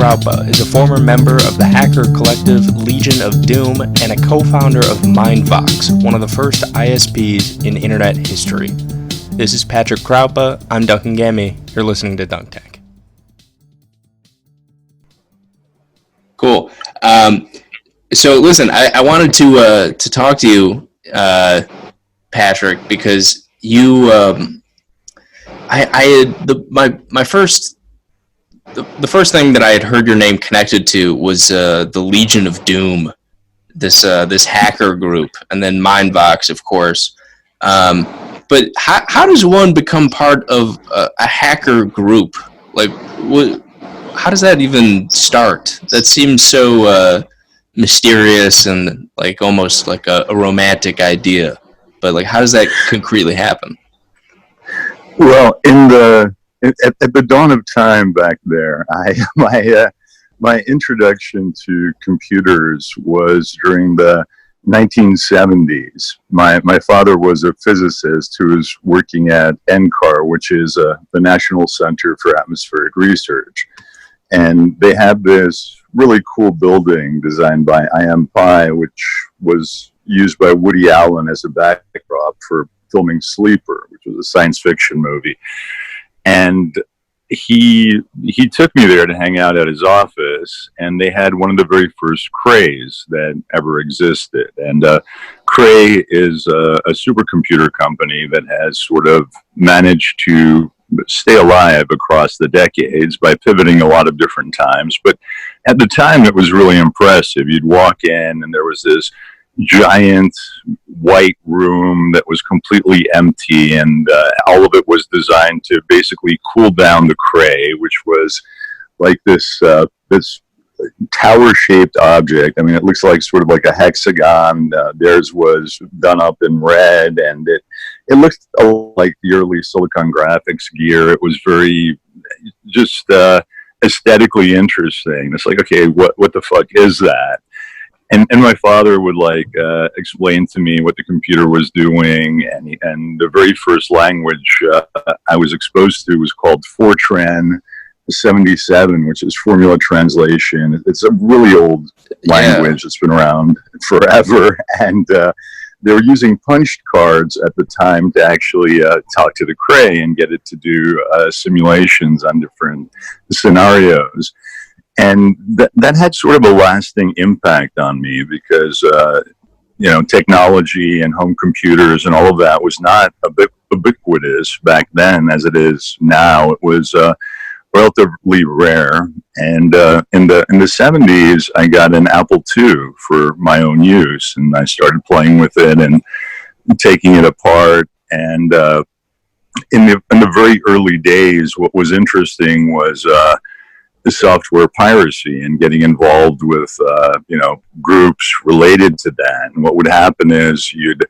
Kroupa is a former member of the hacker collective Legion of Doom and a co-founder of MindVox, one of the first ISPs in internet history. This is Patrick Kroupa. I'm Duncan Gammy. You're listening to Dunk Tank. Cool. So listen, I wanted to talk to you, Patrick, because you, I had my first. The first thing that I had heard your name connected to was the Legion of Doom, this hacker group, and then MindVox, of course. But how does one become part of a hacker group? Like, how does that even start? That seems so mysterious and like almost like a romantic idea. But like, how does that concretely happen? Well, at the dawn of time back there, my introduction to computers was during the 1970s. My father was a physicist who was working at NCAR, which is the National Center for Atmospheric Research. And they had this really cool building designed by IMPI, which was used by Woody Allen as a backdrop for filming Sleeper, which was a science fiction movie. And he took me there to hang out at his office, and they had one of the very first Crays that ever existed. And Cray is a supercomputer company that has sort of managed to stay alive across the decades by pivoting a lot of different times. But at the time, it was really impressive. You'd walk in, and there was this giant white room that was completely empty, and all of it was designed to basically cool down the Cray, which was like this tower-shaped object. I mean, it looks like sort of like a hexagon. Theirs was done up in red, and it looked like the early Silicon Graphics gear. It was very just aesthetically interesting. It's like, okay, what the fuck is that? And my father would explain to me what the computer was doing, and the very first language I was exposed to was called Fortran 77, which is formula translation. It's a really old language that's been around forever, and they were using punched cards at the time to actually talk to the Cray and get it to do simulations on different scenarios. And that had sort of a lasting impact on me because, technology and home computers and all of that was not ubiquitous back then as it is now. It was relatively rare. And in the 70s, I got an Apple II for my own use, and I started playing with it and taking it apart. And in the very early days, what was interesting was the software piracy and getting involved with groups related to that. And what would happen is you'd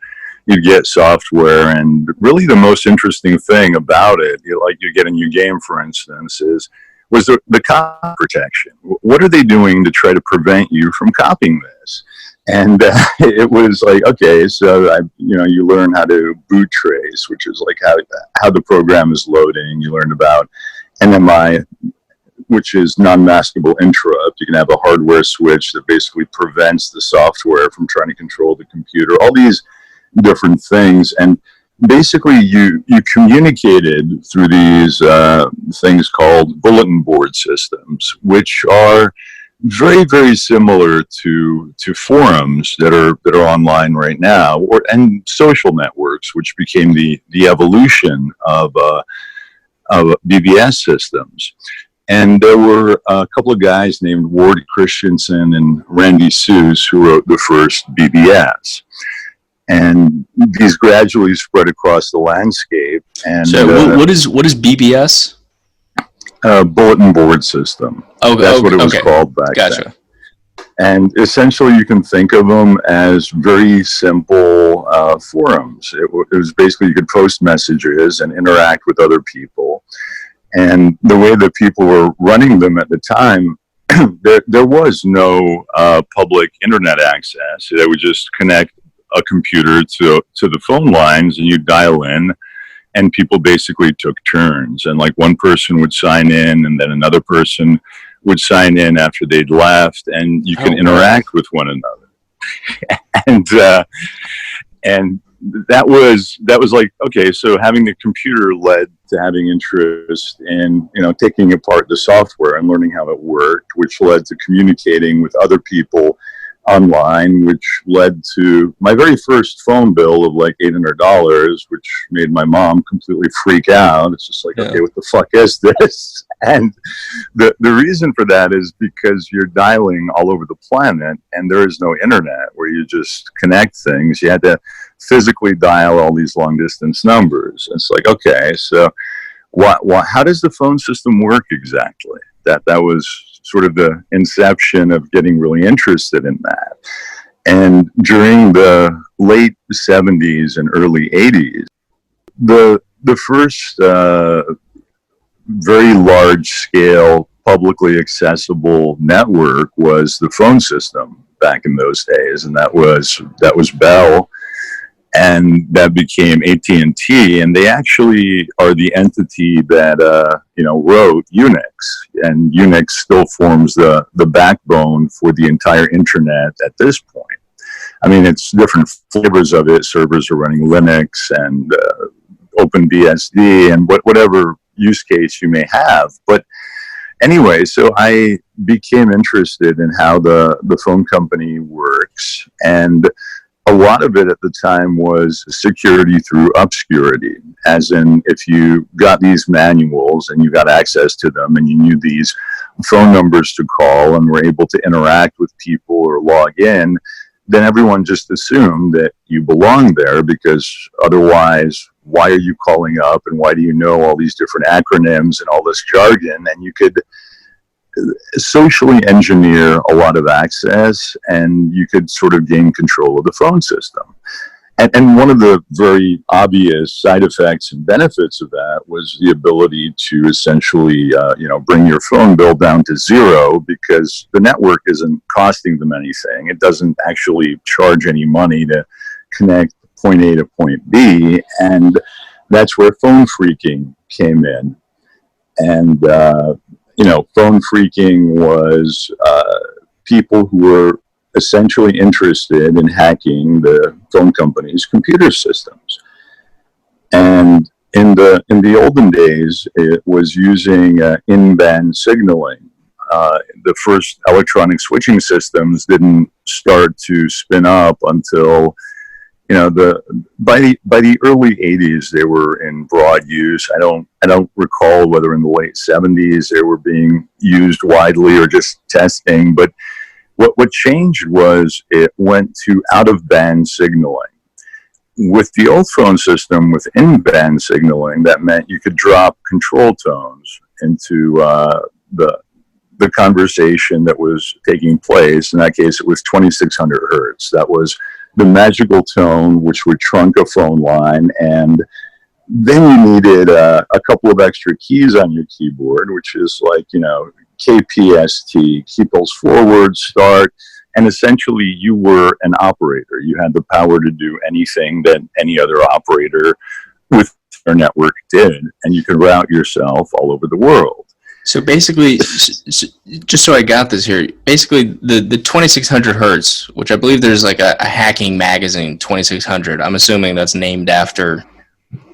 get software, and really the most interesting thing about it, you get a new game, for instance, was the copy protection. What are they doing to try to prevent you from copying this? And it was like, okay, so you learn how to boot trace, which is like how the program is loading. You learned about NMI, which is non-maskable interrupt. You can have a hardware switch that basically prevents the software from trying to control the computer, all these different things. And basically you communicated through these things called bulletin board systems, which are very, very similar to forums that are online right now, and social networks, which became the evolution of BBS systems. And there were a couple of guys named Ward Christensen and Randy Seuss who wrote the first BBS. And these gradually spread across the landscape. And so what is BBS? Bulletin board system. That's what it was called back then. And essentially you can think of them as very simple forums. It was basically you could post messages and interact with other people. And the way that people were running them at the time, there was no public internet access. They would just connect a computer to the phone lines, and you dial in, and people basically took turns. And like one person would sign in, and then another person would sign in after they'd left, and you can interact with one another. and that was like, okay, so having the computer led to having interest in, taking apart the software and learning how it worked, which led to communicating with other people online, which led to my very first phone bill of like $800, which made my mom completely freak out. It's just like, okay, what the fuck is this? And the reason for that is because you're dialing all over the planet, and there is no internet where you just connect things. You had to physically dial all these long distance numbers. It's like, okay, so how does the phone system work exactly? That was sort of the inception of getting really interested in that. And during the late 70s and early 80s, the first very large scale publicly accessible network was the phone system back in those days, and that was Bell. And that became AT&T, and they actually are the entity that wrote Unix, and Unix still forms the backbone for the entire internet at this point. I mean, it's different flavors of it. Servers are running Linux and OpenBSD and whatever use case you may have. But anyway, so I became interested in how the phone company works, and a lot of it at the time was security through obscurity, as in if you got these manuals and you got access to them and you knew these phone numbers to call and were able to interact with people or log in, then everyone just assumed that you belonged there, because otherwise, why are you calling up and why do you know all these different acronyms and all this jargon? And you could socially engineer a lot of access, and you could sort of gain control of the phone system. And one of the very obvious side effects and benefits of that was the ability to essentially, bring your phone bill down to zero, because the network isn't costing them anything. It doesn't actually charge any money to connect point A to point B, and that's where phone phreaking came in. And phone phreaking was people who were essentially interested in hacking the phone company's computer systems. And in the olden days, it was using in-band signaling. The first electronic switching systems didn't start to spin up until by the early 80s, they were in broad use. I don't recall whether in the late 70s they were being used widely or just testing. But what changed was it went to out-of-band signaling. With the old phone system, with in-band signaling, that meant you could drop control tones into the conversation that was taking place. In that case, it was 2600 hertz. That was the magical tone which would trunk a phone line, and then you needed a couple of extra keys on your keyboard, which is like, KPST, key pulse forward, start, and essentially you were an operator. You had the power to do anything that any other operator with their network did, and you could route yourself all over the world. So basically, just so I got this here, basically the 2600 hertz, which I believe there's like a hacking magazine, 2600. I'm assuming that's named after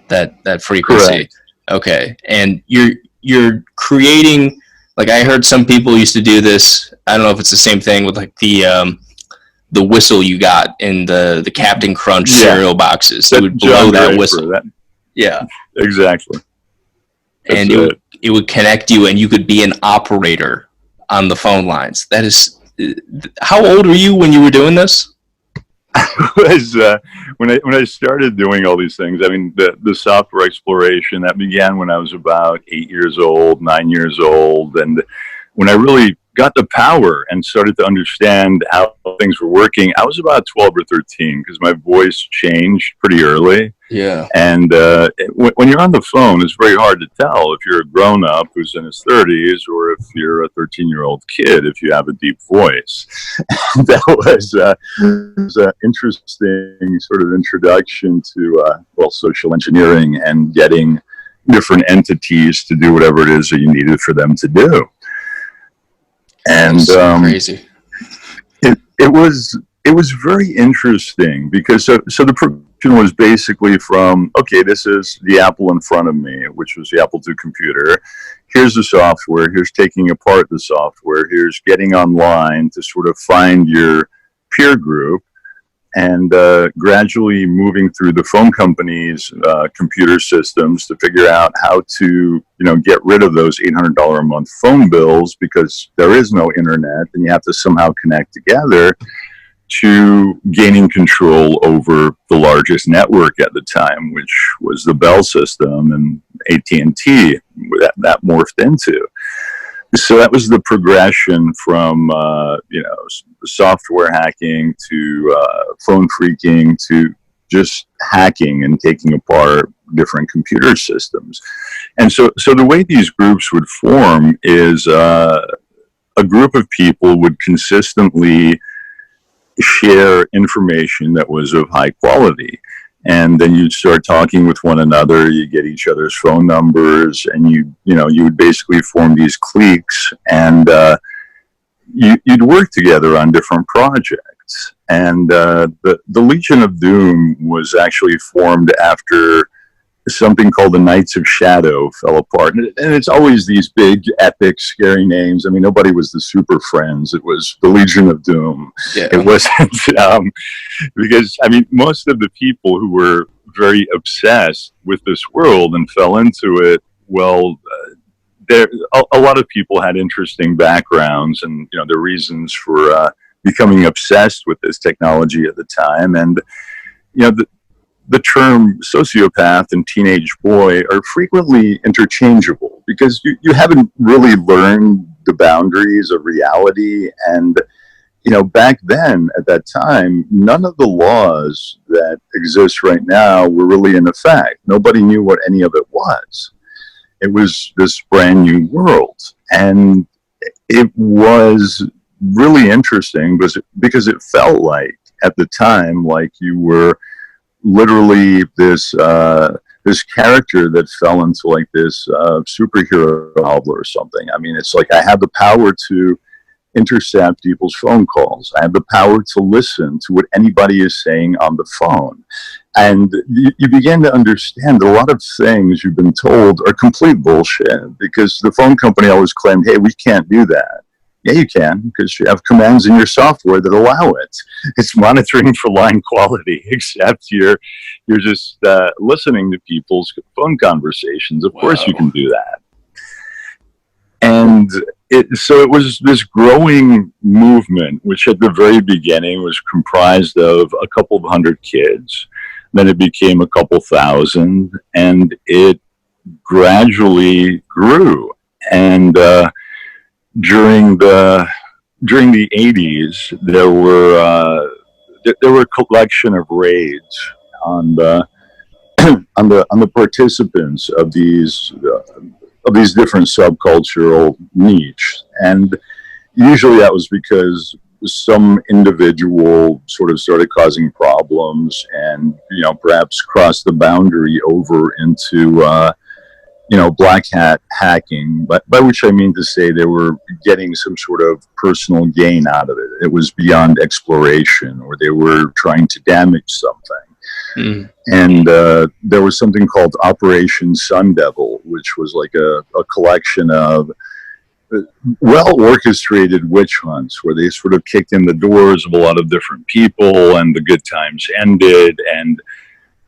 that frequency. Correct. Okay, and you're creating, like I heard some people used to do this. I don't know if it's the same thing with like the whistle you got in the Captain Crunch cereal boxes. You would blow that whistle. That. Yeah, exactly. That's and it would connect you, and you could be an operator on the phone lines. That is, how old were you when you were doing this? Was when I started doing all these things. I mean, the software exploration that began when I was about 8 years old, 9 years old, and when I really got the power and started to understand how things were working, I was about 12 or 13, because my voice changed pretty early. Yeah. And when you're on the phone, it's very hard to tell if you're a grown-up who's in his 30s or if you're a 13-year-old kid if you have a deep voice. That was an interesting sort of introduction to, social engineering and getting different entities to do whatever it is that you needed for them to do. And so crazy. It was very interesting because so the progression was basically from, okay, this is the Apple in front of me, which was the Apple II computer. Here's the software. Here's taking apart the software. Here's getting online to sort of find your peer group, and gradually moving through the phone companies' computer systems to figure out how to, get rid of those $800 a month phone bills because there is no internet and you have to somehow connect together, to gaining control over the largest network at the time, which was the Bell system and AT&T that morphed into. So that was the progression from, software hacking to phone phreaking to just hacking and taking apart different computer systems. And so the way these groups would form is a group of people would consistently share information that was of high quality. And then you'd start talking with one another, you get each other's phone numbers, and you would basically form these cliques, and you'd work together on different projects. And the Legion of Doom was actually formed after something called the Knights of Shadow fell apart. And it's always these big, epic, scary names. I mean, nobody was the Super Friends. It was the Legion of Doom. Yeah. It wasn't, because, most of the people who were very obsessed with this world and fell into it, well, a lot of people had interesting backgrounds and, their reasons for becoming obsessed with this technology at the time. And, the term sociopath and teenage boy are frequently interchangeable because you haven't really learned the boundaries of reality. And, back then at that time, none of the laws that exist right now were really in effect. Nobody knew what any of it was. It was this brand new world. And it was really interesting because it felt like at the time, like you were literally this character that fell into like this superhero novel or something. It's like I have the power to intercept people's phone calls. I have the power to listen to what anybody is saying on the phone. And you begin to understand a lot of things you've been told are complete bullshit because the phone company always claimed, hey, we can't do that. Yeah, you can, because you have commands in your software that allow it. It's monitoring for line quality, except you're just listening to people's phone conversations. Of course you can do that. And so it was this growing movement, which at the very beginning was comprised of a couple of hundred kids. Then it became a couple thousand, and it gradually grew. And during the 80s, there were a collection of raids on the participants of these different subcultural niche, and usually that was because some individual sort of started causing problems, and perhaps crossed the boundary over into black hat hacking, by which I mean to say they were getting some sort of personal gain out of it. It was beyond exploration, or they were trying to damage something. And there was something called Operation Sun Devil, which was like a collection of well-orchestrated witch hunts where they sort of kicked in the doors of a lot of different people and the good times ended. And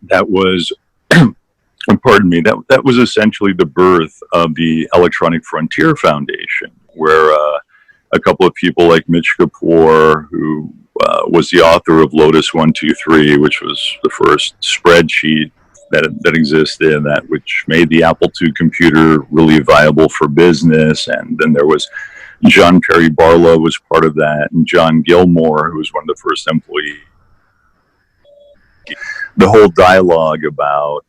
that was... pardon me, that was essentially the birth of the Electronic Frontier Foundation, where a couple of people like Mitch Kapoor, who was the author of Lotus 123, which was the first spreadsheet that existed, and that which made the Apple II computer really viable for business. And then there was John Perry Barlow was part of that, and John Gilmore, who was one of the first employees. The whole dialogue about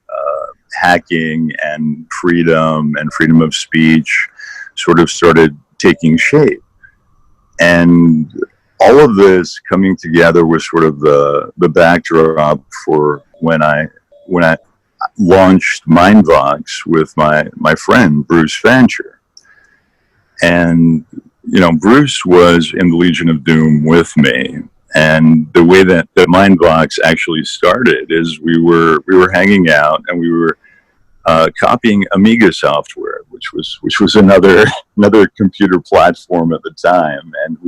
hacking and freedom of speech sort of started taking shape. And all of this coming together was sort of the backdrop for when I launched MindVox with my friend Bruce Fancher. And Bruce was in the Legion of Doom with me. And the way that MindVox actually started is we were hanging out, and we were copying Amiga software, which was another computer platform at the time, and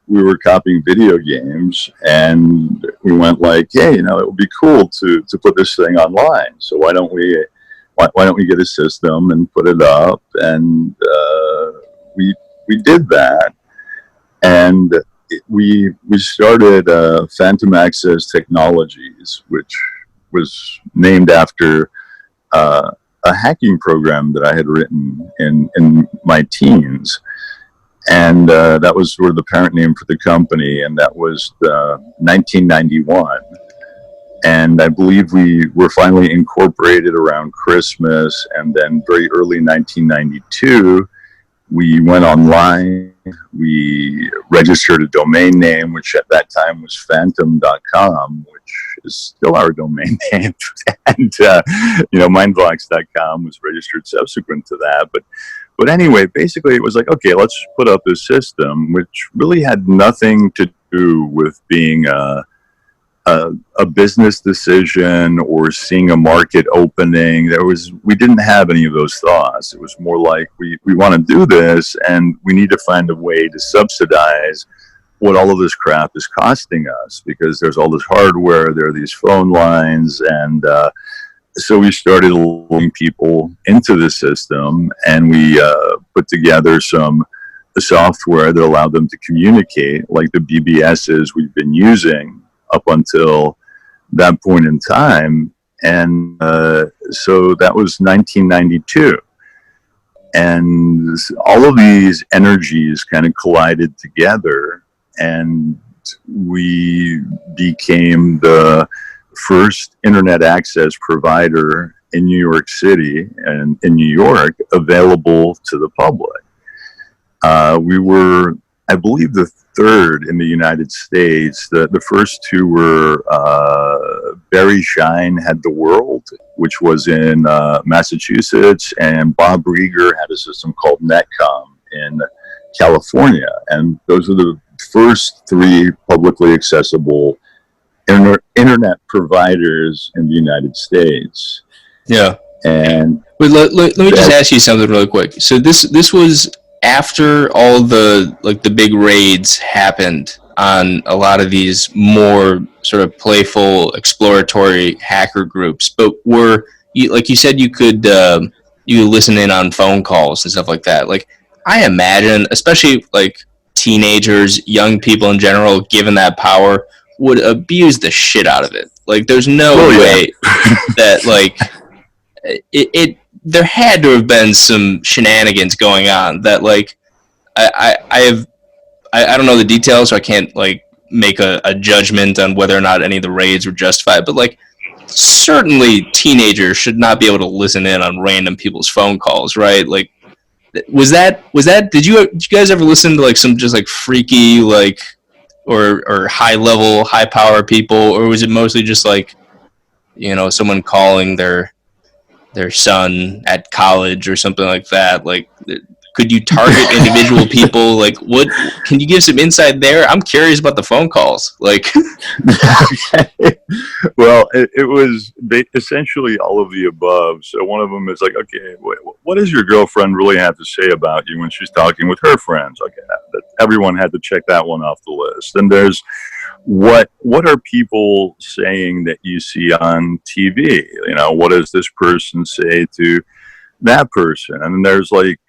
we were copying video games, and we went like, hey, it would be cool to put this thing online. So why don't we get a system and put it up? And we did that, and we started Phantom Access Technologies, which was named after a hacking program that I had written in my teens. And that was sort of the parent name for the company, and that was 1991. And I believe we were finally incorporated around Christmas, and then very early 1992, we went online. We registered a domain name, which at that time was phantom.com, which is still our domain name. And, mindvox.com was registered subsequent to that. But anyway, basically it was like, okay, let's put up this system, which really had nothing to do with being a business decision or seeing a market opening. We didn't have any of those thoughts. It was more like we want to do this, and we need to find a way to subsidize what all of this crap is costing us, because there's all this hardware, there are these phone lines, and so we started luring people into the system, and we put together some software that allowed them to communicate, like the BBSs we've been using up until that point in time. And so that was 1992. And all of these energies kind of collided together, and we became the first internet access provider in New York City and in New York available to the public. We were, I believe, the third in the United States. The first two were Barry Shine had The World, which was in Massachusetts, and Bob Rieger had a system called Netcom in California. And those are the first three publicly accessible internet providers in the United States. Yeah. And let me just ask you something really quick. So this was after all the big raids happened on a lot of these more sort of playful, exploratory hacker groups. But like you said, you could listen in on phone calls and stuff like that. Like, I imagine, especially like teenagers, young people in general, given that power, would abuse the shit out of it. Like, there's no way that, like, there had to have been some shenanigans going on that, like, I don't know the details, so I can't, like, make a judgment on whether or not any of the raids were justified, but, like, certainly teenagers should not be able to listen in on random people's phone calls, right? Like, was that did you guys ever listen to, like, some just, like, freaky, like, or high level, high power people, or was it mostly just, like, someone calling their son at college or something like that? Like, could you target individual people? Like, what can you give some insight there? I'm curious about the phone calls. Like, well, it was essentially all of the above. So one of them is like, okay, what does your girlfriend really have to say about you when she's talking with her friends? Okay, everyone had to check that one off the list. And there's what are people saying that you see on TV? What does this person say to that person? And then there's like,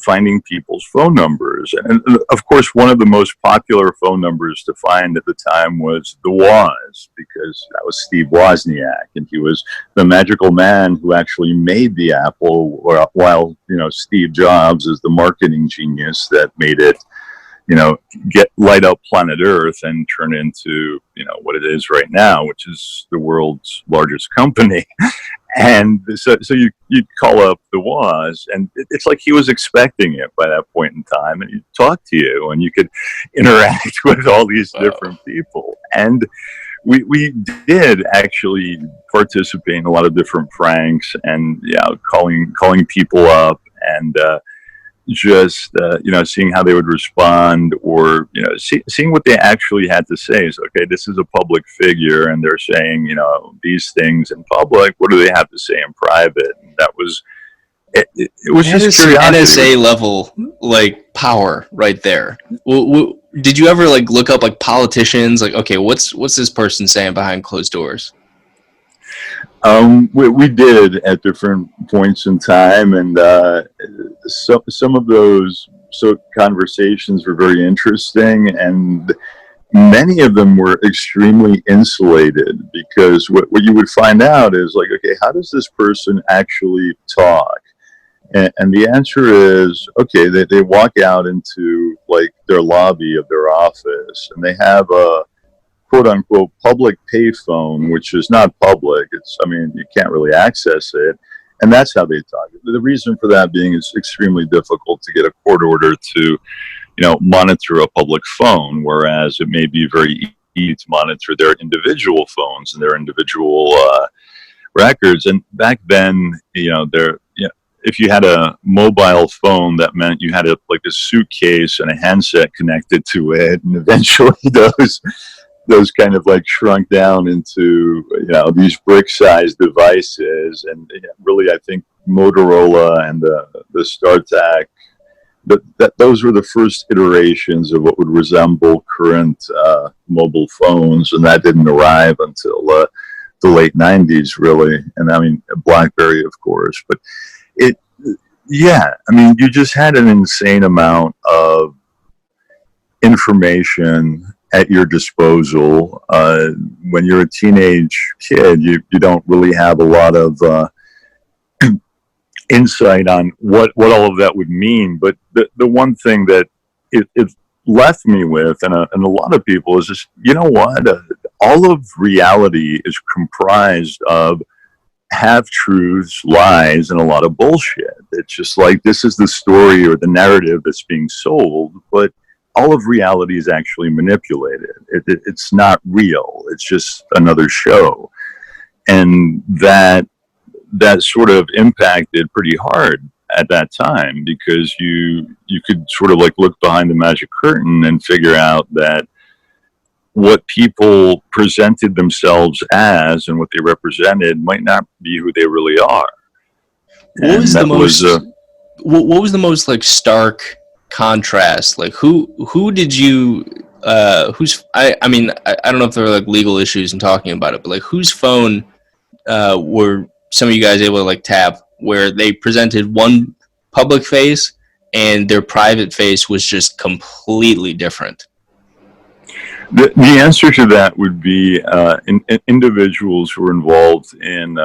finding people's phone numbers. And of course, one of the most popular phone numbers to find at the time was the Woz, because that was Steve Wozniak, and he was the magical man who actually made the Apple, while, Steve Jobs is the marketing genius that made it, light up planet Earth and turn into, what it is right now, which is the world's largest company. And so you'd call up the Woz, and it's like he was expecting it by that point in time, and he'd talk to you, and you could interact with all these different people. And we did actually participate in a lot of different pranks, and calling people up, and just seeing how they would respond, or seeing what they actually had to say. So, okay, this is a public figure, and they're saying these things in public. What do they have to say in private? And that was it was That just is some curiosity. NSA level like power right there. Did you ever like look up like politicians? Like, okay, what's this person saying behind closed doors? We did at different points in time, and some of those conversations were very interesting, and many of them were extremely insulated, because what you would find out is like, okay, how does this person actually talk? And the answer is, okay, they walk out into like their lobby of their office, and they have a quote unquote public payphone, which is not public. You can't really access it. And that's how they talk. The reason for that being it's extremely difficult to get a court order to, monitor a public phone, whereas it may be very easy to monitor their individual phones and their individual records. And back then, if you had a mobile phone, that meant you had a suitcase and a handset connected to it, and eventually those kind of like shrunk down into these brick-sized devices. And really, I think Motorola and the StarTAC, those were the first iterations of what would resemble current mobile phones, and that didn't arrive until the late 90s, really. And BlackBerry, of course. But you just had an insane amount of information at your disposal. When you're a teenage kid, you don't really have a lot of insight on what all of that would mean. But the one thing that it left me with, and a lot of people, is just, all of reality is comprised of half-truths, lies, and a lot of bullshit. It's just like, this is the story or the narrative that's being sold, but all of reality is actually manipulated. It's not real. It's just another show. And that sort of impacted pretty hard at that time, because you could sort of like look behind the magic curtain and figure out that what people presented themselves as and what they represented might not be who they really are. What was the most like stark contrast? Like who did you I don't know if there were like legal issues in talking about it, but like whose phone were some of you guys able to like tap, where they presented one public face and their private face was just completely different? The answer to that would be individuals who are involved in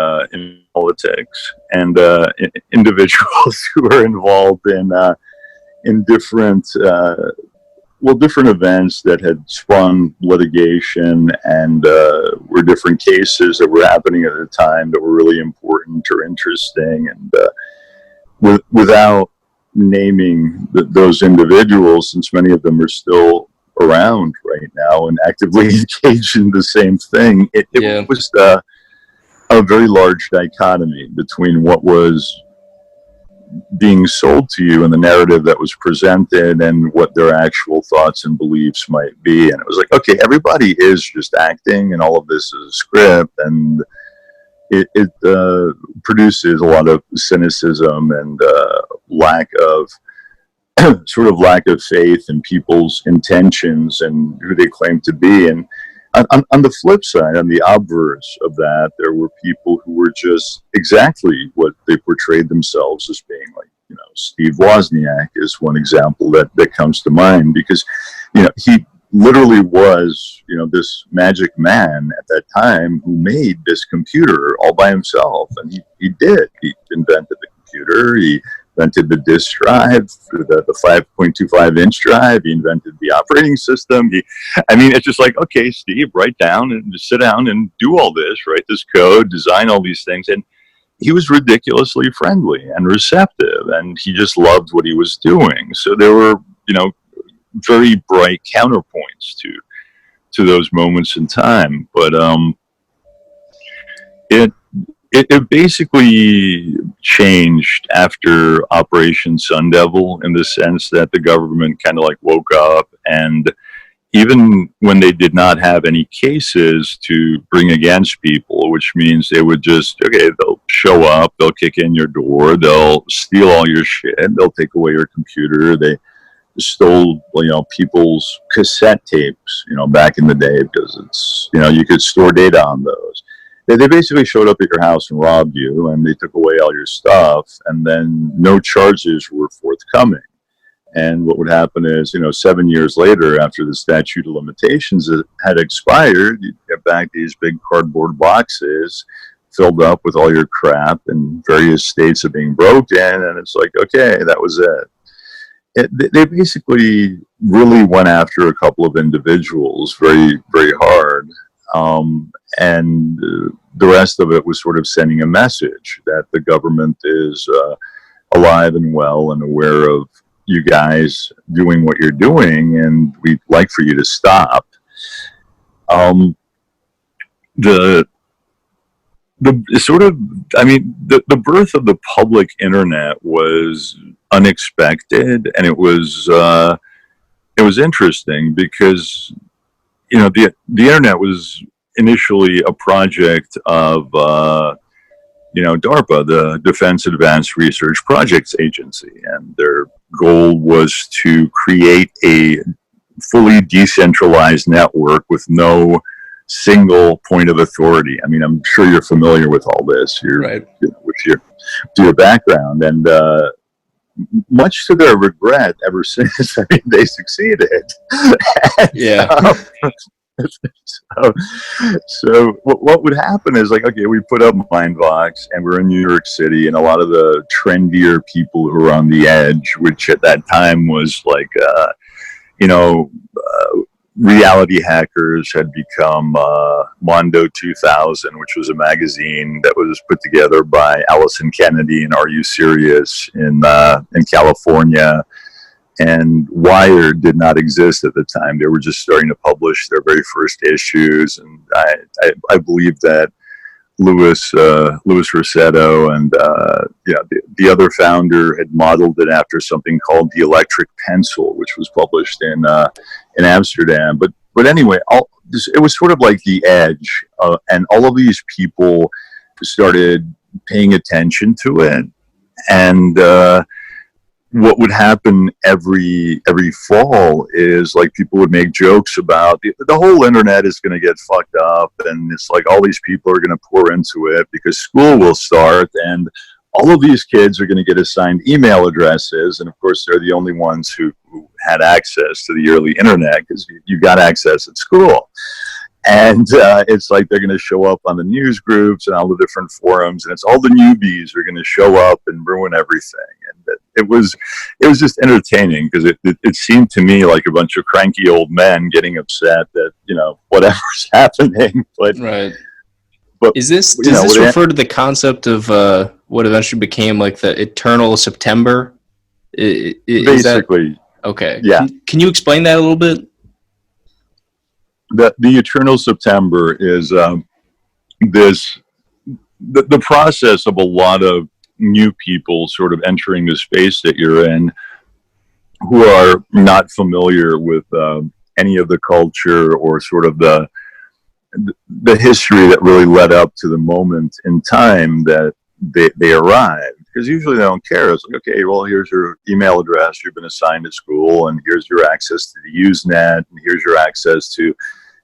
politics, and individuals who are involved in different different events that had spawned litigation, and were different cases that were happening at the time that were really important or interesting. And without naming those individuals, since many of them are still around right now and actively engaged in the same thing, it was a very large dichotomy between what was being sold to you and the narrative that was presented and what their actual thoughts and beliefs might be. And it was like, okay, everybody is just acting, and all of this is a script, and it produces a lot of cynicism and lack of faith in people's intentions and who they claim to be. And on the flip side, on the obverse of that, there were people who were just exactly what they portrayed themselves as being. Like, Steve Wozniak is one example that comes to mind, because, he literally was, this magic man at that time who made this computer all by himself. And he invented the computer. He invented the disk drive, the 5.25 inch drive. He invented the operating system. It's just like, okay, Steve, write down and just sit down and do all this, write this code, design all these things. And he was ridiculously friendly and receptive, and he just loved what he was doing. So there were, very bright counterpoints to those moments in time. But it it basically changed after Operation Sun Devil, in the sense that the government kind of like woke up, and even when they did not have any cases to bring against people, which means they would just, okay, they'll show up, they'll kick in your door, they'll steal all your shit, they'll take away your computer. They stole, people's cassette tapes, back in the day, because it's, you could store data on those. They basically showed up at your house and robbed you, and they took away all your stuff, and then no charges were forthcoming. And what would happen is, 7 years later, after the statute of limitations had expired, you'd get back these big cardboard boxes filled up with all your crap, and various states of being broken, and it's like, okay, that was it. They basically really went after a couple of individuals very, very hard. And the rest of it was sort of sending a message that the government is alive and well and aware of you guys doing what you're doing, and we'd like for you to stop. The birth of the public internet was unexpected, and it was interesting because the internet was initially a project of DARPA, the Defense Advanced Research Projects Agency, and their goal was to create a fully decentralized network with no single point of authority. I mean, I'm sure you're familiar with all this. Right. With your background, and much to their regret, ever since, they succeeded. Yeah. So what would happen is, like, okay, we put up MindVox, and we're in New York City, and a lot of the trendier people who were on the edge, which at that time was like, reality hackers, had become Mondo 2000, which was a magazine that was put together by Allison Kennedy and Are You Serious in California. And Wired did not exist at the time. They were just starting to publish their very first issues. And I believe that Louis Rossetto and the other founder had modeled it after something called the Electric Pencil, which was published in Amsterdam. But anyway, it was sort of like the edge, and all of these people started paying attention to it. And what would happen every fall is, like, people would make jokes about the whole internet is going to get fucked up, and it's like all these people are going to pour into it because school will start, and all of these kids are going to get assigned email addresses, and of course they're the only ones who had access to the early internet because you got access at school. And it's like they're going to show up on the news groups and all the different forums, and it's all the newbies are going to show up and ruin everything. And it was just entertaining because it seemed to me like a bunch of cranky old men getting upset that whatever's happening. But right. But does this refer to the concept of what eventually became like the Eternal September? Basically. Okay. Yeah. Can you explain that a little bit? The Eternal September is the process of a lot of new people sort of entering the space that you're in, who are not familiar with any of the culture or sort of the history that really led up to the moment in time that they arrived. Because usually they don't care. It's like, okay, well, here's your email address, you've been assigned at school, and here's your access to the Usenet, and here's your access to,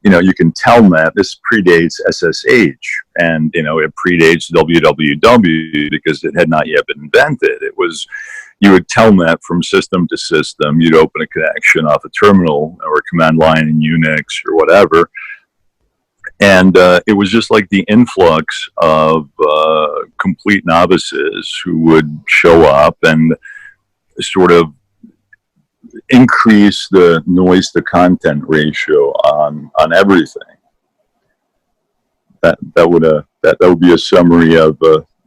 you can Telnet. This predates SSH, and, it predates www because it had not yet been invented. It was, you would Telnet from system to system. You'd open a connection off a terminal or a command line in Unix or whatever. And it was just like the influx of complete novices who would show up and sort of increase the noise to content ratio on everything. That would be a summary of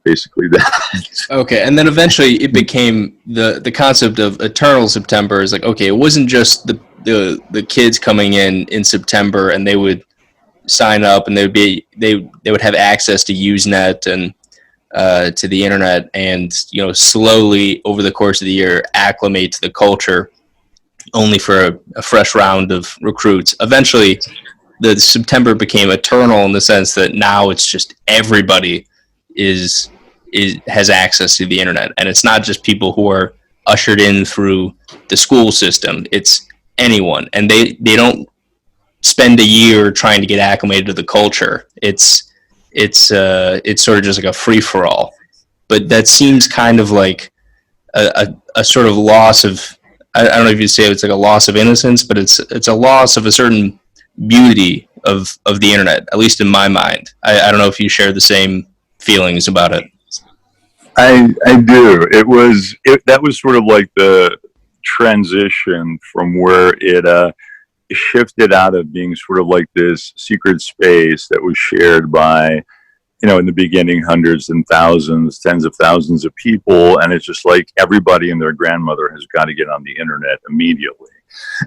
basically that. Okay, and then eventually it became the concept of Eternal September is like, okay, it wasn't just the kids coming in September and they would sign up and they would have access to Usenet and to the internet and, slowly over the course of the year acclimate to the culture, only for a fresh round of recruits. Eventually, the September became eternal in the sense that now it's just everybody has access to the internet, and it's not just people who are ushered in through the school system. It's anyone, and they don't spend a year trying to get acclimated to the culture. It's sort of just like a free for all. But that seems kind of like a sort of loss of, I don't know if you'd say it's like a loss of innocence, but it's a loss of a certain beauty of the internet, at least in my mind. I don't know if you share the same feelings about it. I do. That was sort of like the transition from where it shifted out of being sort of like this secret space that was shared by, in the beginning, hundreds and thousands, tens of thousands of people. And it's just like everybody and their grandmother has got to get on the internet immediately.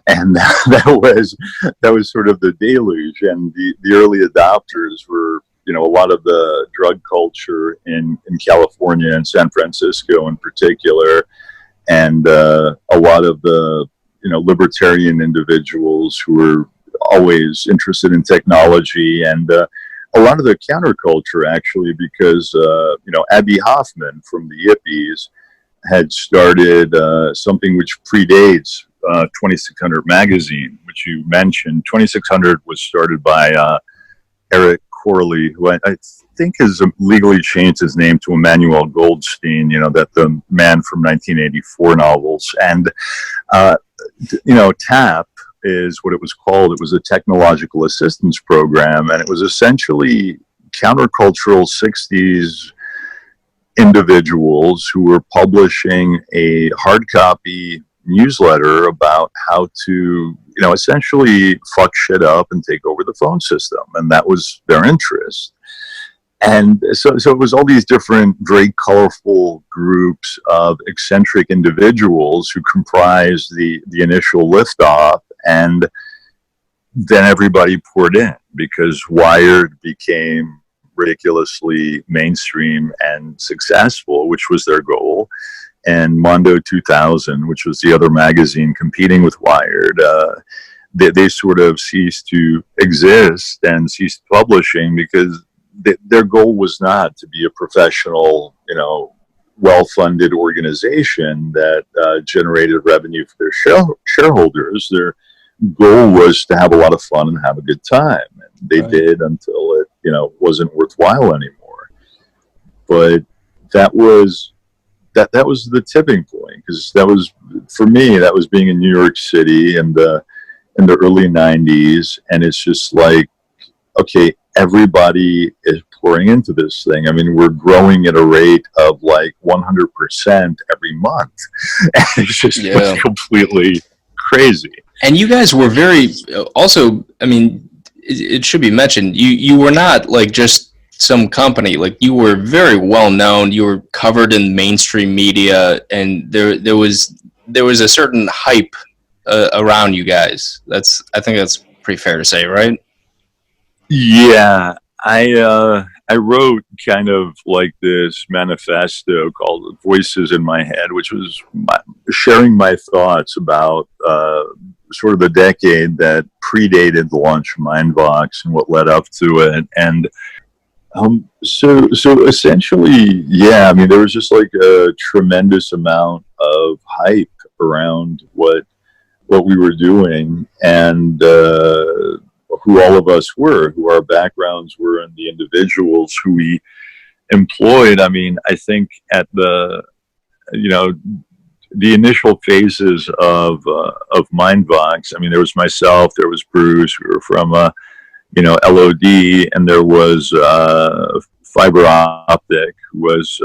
And that was sort of the deluge. And the early adopters were, a lot of the drug culture in California and San Francisco in particular. And a lot of the, libertarian individuals who were always interested in technology, and a lot of the counterculture, actually, because, Abby Hoffman from the Yippies had started something which predates 2600 magazine, which you mentioned. 2600 was started by Eric Corley, who I think has legally changed his name to Emmanuel Goldstein, that the man from 1984 novels. And, TAP is what it was called. It was a technological assistance program, and it was essentially countercultural 60s individuals who were publishing a hard copy newsletter about how to, essentially fuck shit up and take over the phone system. And that was their interest. And so it was all these different, very colorful groups of eccentric individuals who comprised the initial liftoff. And then everybody poured in because Wired became ridiculously mainstream and successful, which was their goal. And Mondo 2000, which was the other magazine competing with Wired, they sort of ceased to exist and ceased publishing because their goal was not to be a professional, well-funded organization that generated revenue for their shareholders. Their goal was to have a lot of fun and have a good time. And they did until it, wasn't worthwhile anymore. But that was the tipping point, because that was, for me, that was being in New York City in the early 90s. And it's just like, okay, everybody is pouring into this thing. I mean, we're growing at a rate of like 100% every month. And it's just it's completely crazy. And you guys were very, also, I mean, it should be mentioned, you were not like just some company. Like, you were very well known. You were covered in mainstream media, and there was a certain hype around you guys. I think that's pretty fair to say, right? Yeah, I wrote kind of like this manifesto called Voices in My Head, which was sharing my thoughts about sort of the decade that predated the launch of MindVox and what led up to it. And so essentially, yeah, I mean, there was just like a tremendous amount of hype around what we were doing, and who all of us were, who our backgrounds were, and the individuals who we employed. I mean, I think at the initial phases of MindVox, I mean, there was myself, there was Bruce, we were from LOD, and there was Fiber Optic, who was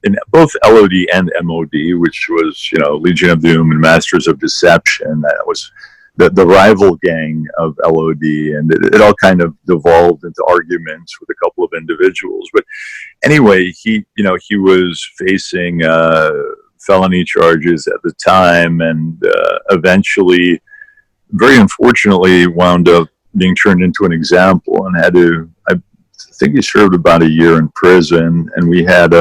in both LOD and MOD, which was, Legion of Doom and Masters of Deception. That was the rival gang of LOD, and it all kind of devolved into arguments with a couple of individuals. But anyway, he was facing felony charges at the time, and eventually, very unfortunately, wound up being turned into an example and had to, I think he served about a year in prison, and we had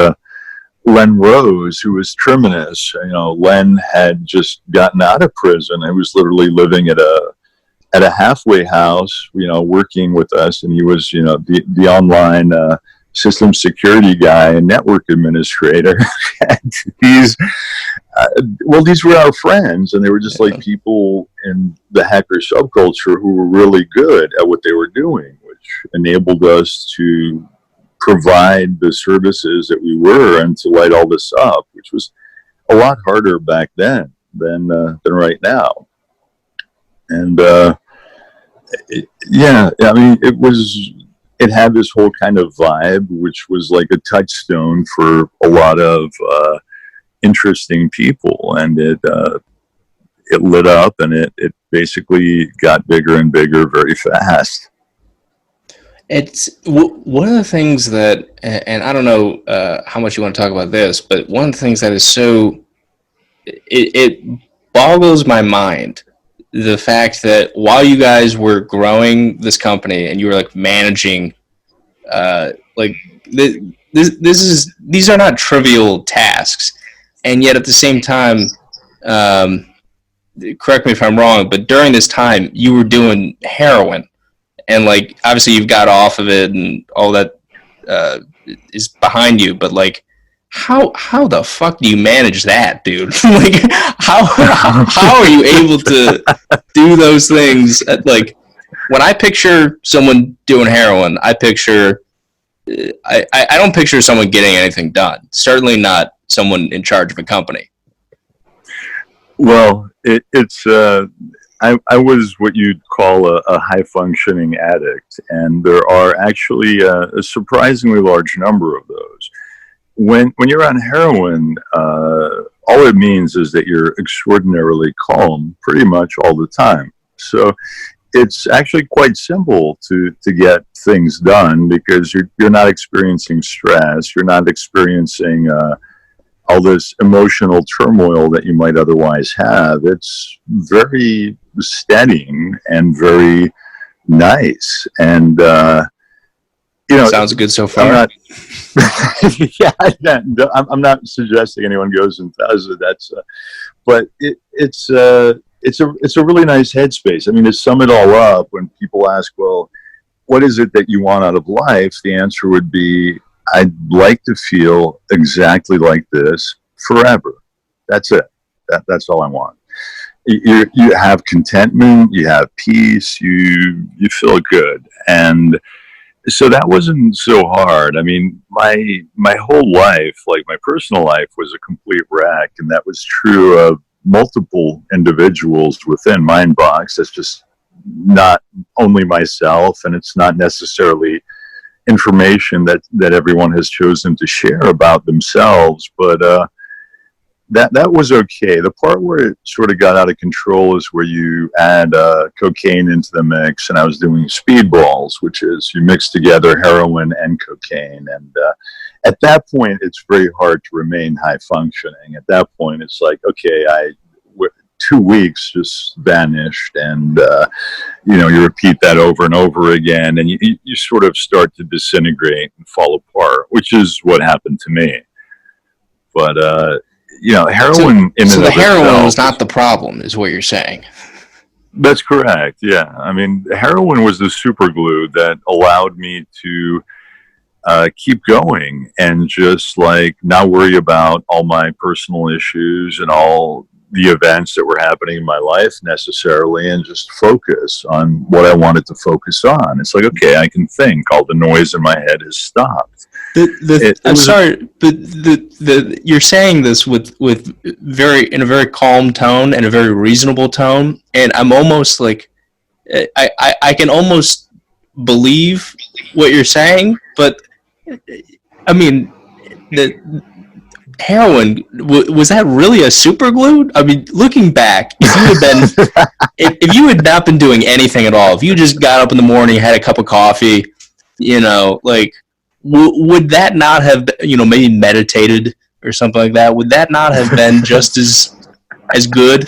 Len Rose, who was Terminus. Len had just gotten out of prison and was literally living at a halfway house, working with us, and he was, the online system security guy and network administrator. And these were our friends, and they were just like people in the hacker subculture who were really good at what they were doing, which enabled us to provide the services that we were and to light all this up, which was a lot harder back then than right now. And it had this whole kind of vibe, which was like a touchstone for a lot of interesting people, and it lit up, and it basically got bigger and bigger very fast. It's one of the things that, and I don't know how much you want to talk about this, but one of the things that is it boggles my mind, the fact that while you guys were growing this company and you were like managing, these are not trivial tasks, and yet at the same time, correct me if I'm wrong, but during this time you were doing heroin. And like, obviously you've got off of it and all that is behind you, but like, how the fuck do you manage that, dude? Like, how are you able to do those things? Like, when I picture someone doing heroin, I don't picture someone getting anything done. Certainly not someone in charge of a company. Well, I was what you'd call a high-functioning addict, and there are actually a surprisingly large number of those. When you're on heroin, all it means is that you're extraordinarily calm pretty much all the time. So it's actually quite simple to get things done, because you're not experiencing stress, you're not experiencing all this emotional turmoil that you might otherwise have. It's very steadying and very nice, and sounds good so far. I'm not suggesting anyone goes and does it. But it's a really nice headspace. I mean, to sum it all up, when people ask, well, what is it that you want out of life? The answer would be, I'd like to feel exactly like this forever. That's it. That's all I want. You have contentment, you have peace, you feel good. And so that wasn't so hard. I mean, my whole life, like my personal life, was a complete wreck, and that was true of multiple individuals within MindVox. That's just not only myself, and it's not necessarily information that everyone has chosen to share about themselves, but that was okay. The part where it sort of got out of control is where you add cocaine into the mix, and I was doing speedballs, which is you mix together heroin and cocaine, and at that point it's very hard to remain high functioning. At that point it's like, okay, 2 weeks just vanished, and you repeat that over and over again, and you sort of start to disintegrate and fall apart, which is what happened to me. But heroin so the heroin was not the problem, is what you're saying. That's correct. Yeah, I mean, heroin was the super glue that allowed me to keep going and just like not worry about all my personal issues and all the events that were happening in my life necessarily, and just focus on what I wanted to focus on. It's like, okay, I can think. All the noise in my head has stopped. I'm sorry, but you're saying this with in a very calm tone and a very reasonable tone, and I'm almost like, I can almost believe what you're saying, but I mean, heroin, was that really a super glue? I mean, looking back, if you had not been doing anything at all, if you just got up in the morning, had a cup of coffee, like, would that not have, maybe meditated or something like that? Would that not have been just as good?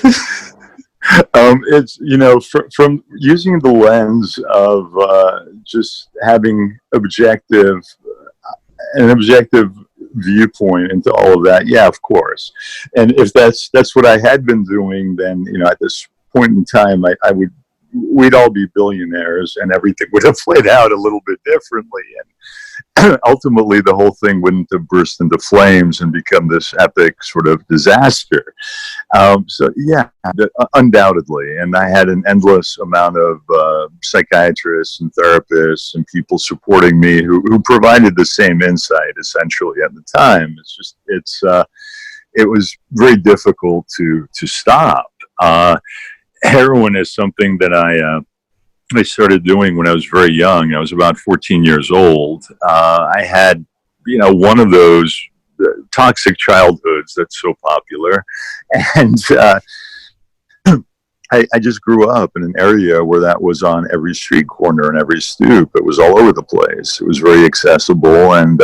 It's, from using the lens of just having an objective viewpoint into all of that. Yeah, of course. And if that's what I had been doing, then, at this point in time, we'd all be billionaires and everything would have played out a little bit differently. And ultimately the whole thing wouldn't have burst into flames and become this epic sort of disaster. So yeah, undoubtedly. And I had an endless amount of psychiatrists and therapists and people supporting me who provided the same insight essentially at the time. It was very difficult to stop. Heroin is something that I started doing when I was very young. I was about 14 years old. I had, one of those toxic childhoods that's so popular. And I just grew up in an area where that was on every street corner and every stoop. It was all over the place. It was very accessible. And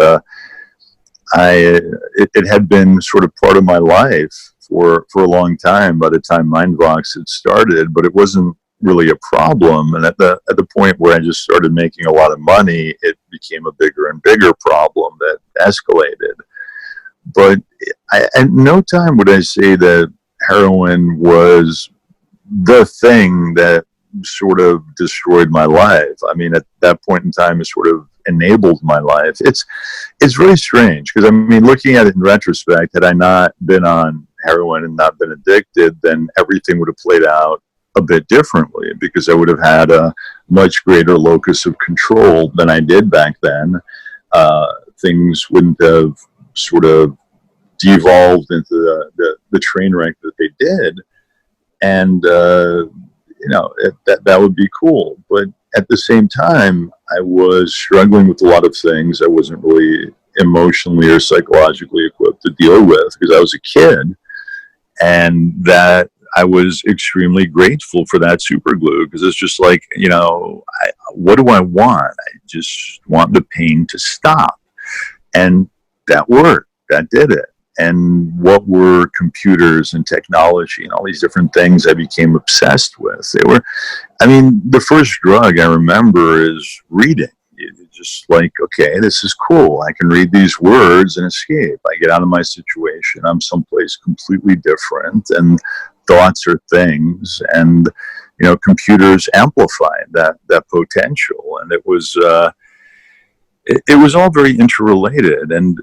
it had been sort of part of my life for a long time by the time MindVox had started, but it wasn't really a problem. And at the point where I just started making a lot of money, it became a bigger and bigger problem that escalated. But at no time would I say that heroin was the thing that sort of destroyed my life. I mean, at that point in time, it sort of enabled my life. It's really strange because, I mean, looking at it in retrospect, had I not been on heroin and not been addicted, then everything would have played out a bit differently because I would have had a much greater locus of control than I did back then. Things wouldn't have sort of devolved into the train wreck that they did. And, that would be cool. But at the same time, I was struggling with a lot of things I wasn't really emotionally or psychologically equipped to deal with because I was a kid. And that I was extremely grateful for that super glue because it's just like, what do I want? I just want the pain to stop. And that worked. That did it. And what were computers and technology and all these different things I became obsessed with? The first drug I remember is reading. It's just like, okay, this is cool. I can read these words and escape. I get out of my situation. I'm someplace completely different. And thoughts are things. And, computers amplified that potential. And it was all very interrelated. And,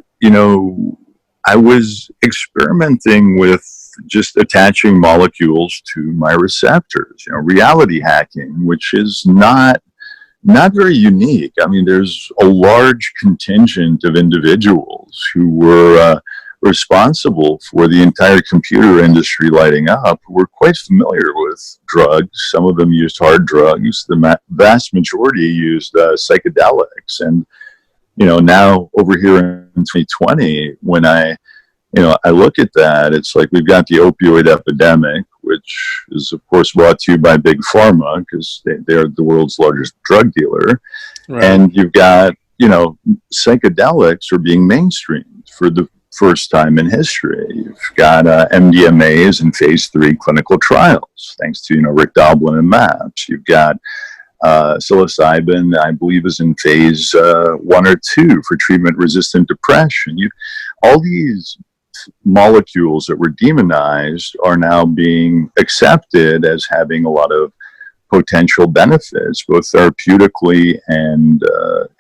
I was experimenting with just attaching molecules to my receptors, reality hacking, which is not very unique. I mean, there's a large contingent of individuals who were responsible for the entire computer industry lighting up who were quite familiar with drugs. Some of them used hard drugs. The vast majority used psychedelics. And now over here in 2020, when I look at that, it's like we've got the opioid epidemic, which is, of course, brought to you by Big Pharma because they're the world's largest drug dealer. Right. And you've got, psychedelics are being mainstreamed for the first time in history. You've got MDMAs in phase 3 clinical trials, thanks to, Rick Doblin and MAPS. You've got psilocybin, I believe, is in phase 1 or 2 for treatment-resistant depression. All these molecules that were demonized are now being accepted as having a lot of potential benefits, both therapeutically and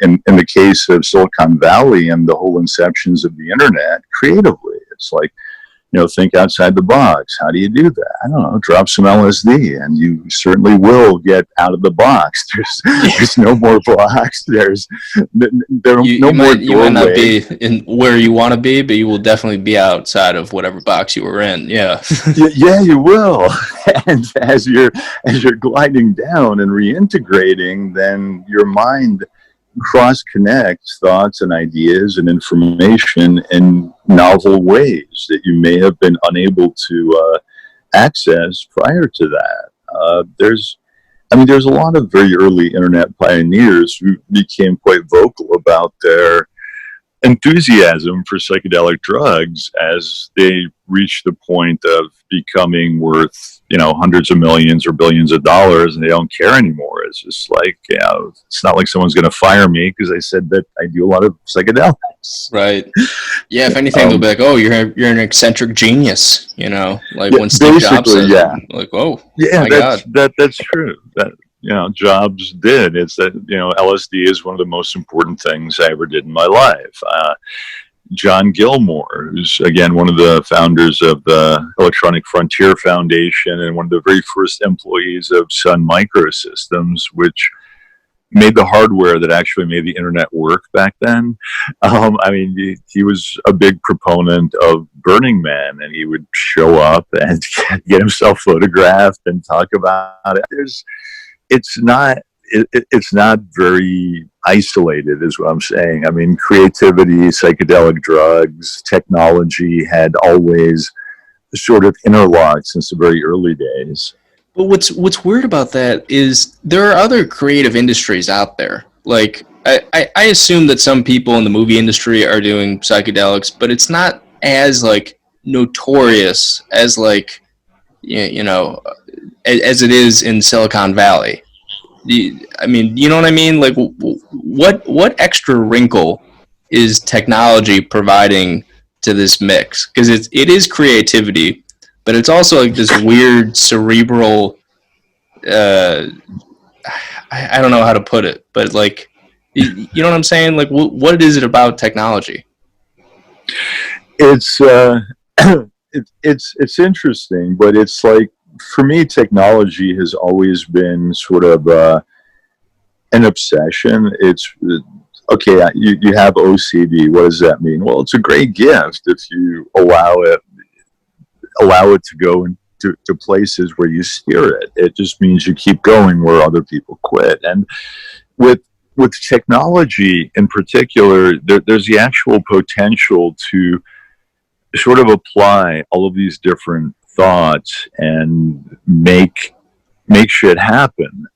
in the case of Silicon Valley and the whole inceptions of the internet, creatively. It's like, think outside the box. How do you do that? I don't know, drop some LSD and you certainly will get out of the box. There's no more blocks. There are no more doorways. You might not be in where you want to be, but you will definitely be outside of whatever box you were in. Yeah. Yeah, you will. And as you're gliding down and reintegrating, then your mind cross connects thoughts and ideas and information in novel ways that you may have been unable to access prior to that. There's a lot of very early internet pioneers who became quite vocal about their enthusiasm for psychedelic drugs as they reach the point of becoming worth, hundreds of millions or billions of dollars, and they don't care anymore. It's just like, it's not like someone's going to fire me because I said that I do a lot of psychedelics. Right. Yeah. If anything, they'll be like, "Oh, you're an eccentric genius," like when Steve basically, Jobs said, yeah. like, "Oh, Yeah, my God." that's true. That Jobs did. It's that LSD is one of the most important things I ever did in my life. John Gilmore, who's again one of the founders of the Electronic Frontier Foundation and one of the very first employees of Sun Microsystems, which made the hardware that actually made the internet work back then. He was a big proponent of Burning Man, and he would show up and get himself photographed and talk about it. It's not very isolated, is what I'm saying. I mean, creativity, psychedelic drugs, technology had always sort of interlocked since the very early days. But what's weird about that is there are other creative industries out there. Like, I assume that some people in the movie industry are doing psychedelics, but it's not as, like, notorious as, like, as it is in Silicon Valley. I mean, you know what I mean? Like, what extra wrinkle is technology providing to this mix? Because it is creativity, but it's also like this weird cerebral. I don't know how to put it, but like, you know what I'm saying? Like, what is it about technology? It's it's interesting, but it's like, for me, technology has always been sort of an obsession. It's okay. You have OCD. What does that mean? Well, it's a great gift if you allow it to go to places where you steer it. It just means you keep going where other people quit. And with technology in particular, there's the actual potential to sort of apply all of these different thoughts and make shit happen.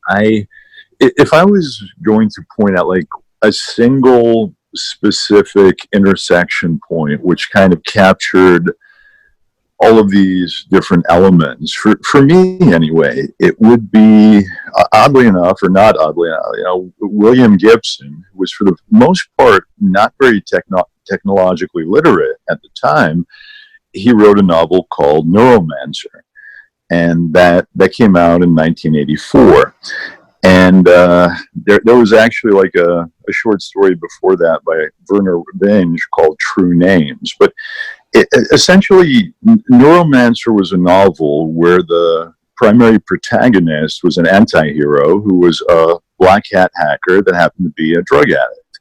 If I was going to point out like a single specific intersection point which kind of captured all of these different elements, for me anyway, it would be, oddly enough or not oddly enough, William Gibson, who was for the most part not very technologically literate at the time. He wrote a novel called Neuromancer, and that came out in 1984. And there was actually like a short story before that by Werner Binge called True Names. But essentially, Neuromancer was a novel where the primary protagonist was an anti-hero who was a black hat hacker that happened to be a drug addict.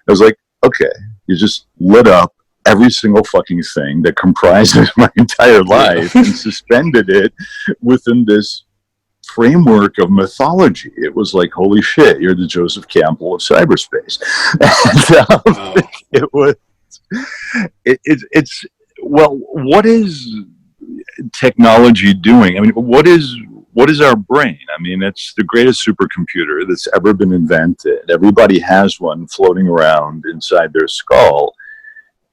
I was like, okay, you just lit up every single fucking thing that comprises my entire life and suspended it within this framework of mythology. It was like, holy shit, you're the Joseph Campbell of cyberspace. And, it's well, what is technology doing? I mean, what is our brain? I mean, it's the greatest supercomputer that's ever been invented. Everybody has one floating around inside their skull.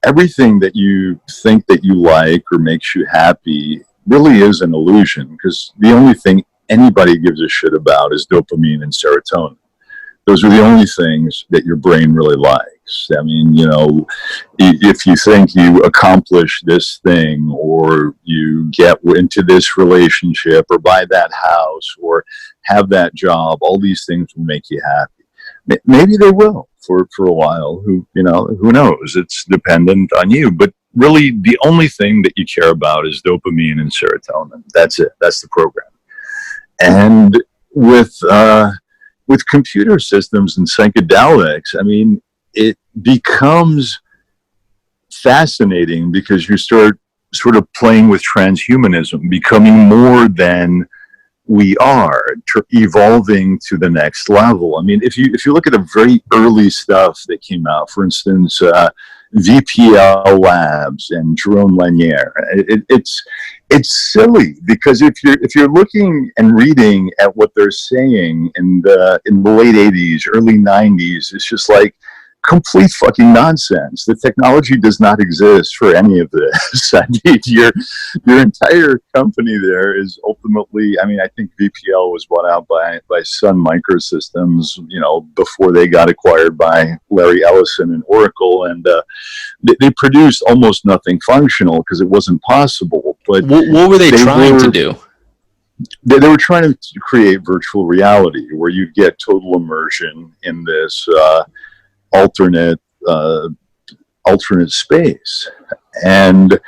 Everything that you think that you like or makes you happy really is an illusion, because the only thing anybody gives a shit about is dopamine and serotonin. Those are the only things that your brain really likes. I mean, if you think you accomplish this thing, or you get into this relationship, or buy that house, or have that job, all these things will make you happy. Maybe they will for a while. Who knows? It's dependent on you. But really, the only thing that you care about is dopamine and serotonin. That's it. That's the program. And with computer systems and psychedelics, I mean, it becomes fascinating because you start sort of playing with transhumanism, becoming more than we are, evolving to the next level. I mean, if you look at the very early stuff that came out, for instance, VPL Labs and Jerome Lanier, it's silly, because if you're looking and reading at what they're saying in the late 80s, early 90s, it's just like complete fucking nonsense. The technology does not exist for any of this. I mean, your entire company there is ultimately, I mean, I think VPL was bought out by Sun Microsystems, before they got acquired by Larry Ellison and Oracle, and they produced almost nothing functional because it wasn't possible. But what were they trying to do? They were trying to create virtual reality where you get total immersion in this alternate space. And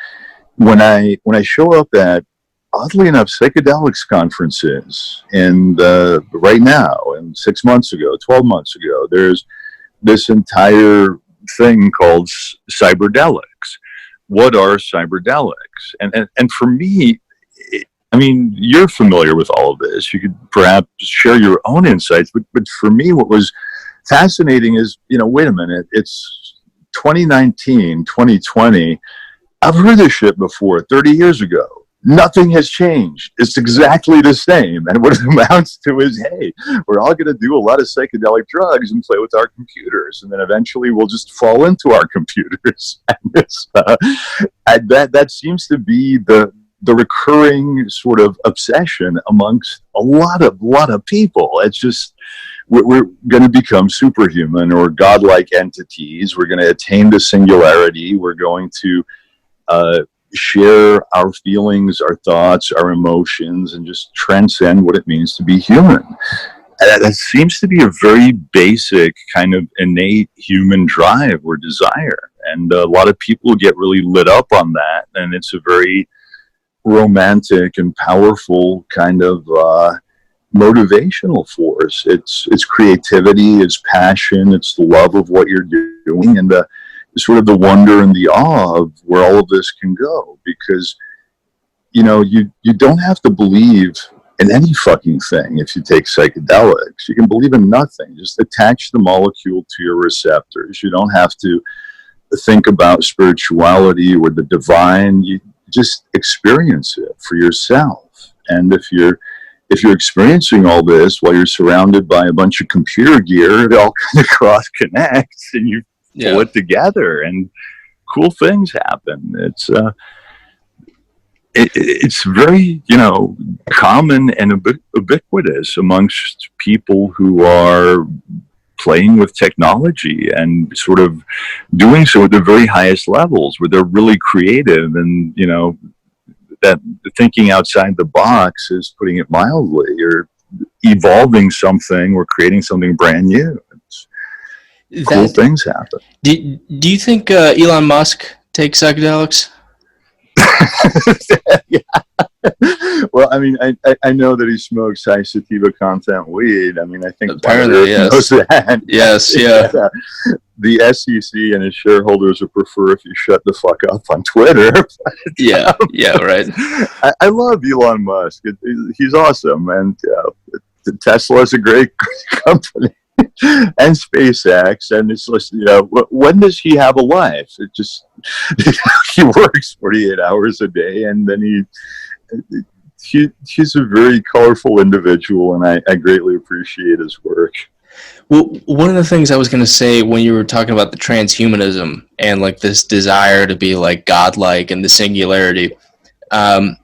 when I show up at, oddly enough, psychedelics conferences, and right now, and 6 months ago, 12 months ago, there's this entire thing called cyberdelics. What are cyberdelics? And for me, I mean, you're familiar with all of this. You could perhaps share your own insights, but for me, what was fascinating is, wait a minute, it's 2019, 2020. I've heard this shit before 30 years ago. Nothing has changed. It's exactly the same. And what it amounts to is, hey, we're all going to do a lot of psychedelic drugs and play with our computers. And then eventually we'll just fall into our computers. And that seems to be the recurring sort of obsession amongst a lot of people. It's just, we're going to become superhuman or godlike entities. We're going to attain the singularity. We're going to share our feelings, our thoughts, our emotions, and just transcend what it means to be human. And that seems to be a very basic kind of innate human drive or desire. And a lot of people get really lit up on that. And it's a very romantic and powerful kind of motivational force. It's creativity, it's passion, it's the love of what you're doing, and sort of the wonder and the awe of where all of this can go. Because you don't have to believe in any fucking thing if you take psychedelics. You can believe in nothing. Just attach the molecule to your receptors. You don't have to think about spirituality or the divine. You just experience it for yourself. And if you're experiencing all this while you're surrounded by a bunch of computer gear, it all kind of cross connects, and you pull it together, and cool things happen. It's very common and ubiquitous amongst people who are playing with technology and sort of doing so at the very highest levels, where they're really creative, and that thinking outside the box, is putting it mildly, or evolving something or creating something brand new. Cool things happen. Do you think Elon Musk takes psychedelics? Yeah. Well, I mean, I know that he smokes high sativa content weed. I mean, I think apparently, yes. Knows that. Yes, yeah. The SEC and his shareholders would prefer if you shut the fuck up on Twitter. Yeah, right. I love Elon Musk. He's awesome, and Tesla is a great company. And SpaceX, and it's just, when does he have a life? It just, he works 48 hours a day, and then he's a very colorful individual, and I greatly appreciate his work. Well, one of the things I was going to say when you were talking about the transhumanism and like this desire to be like godlike and the singularity, I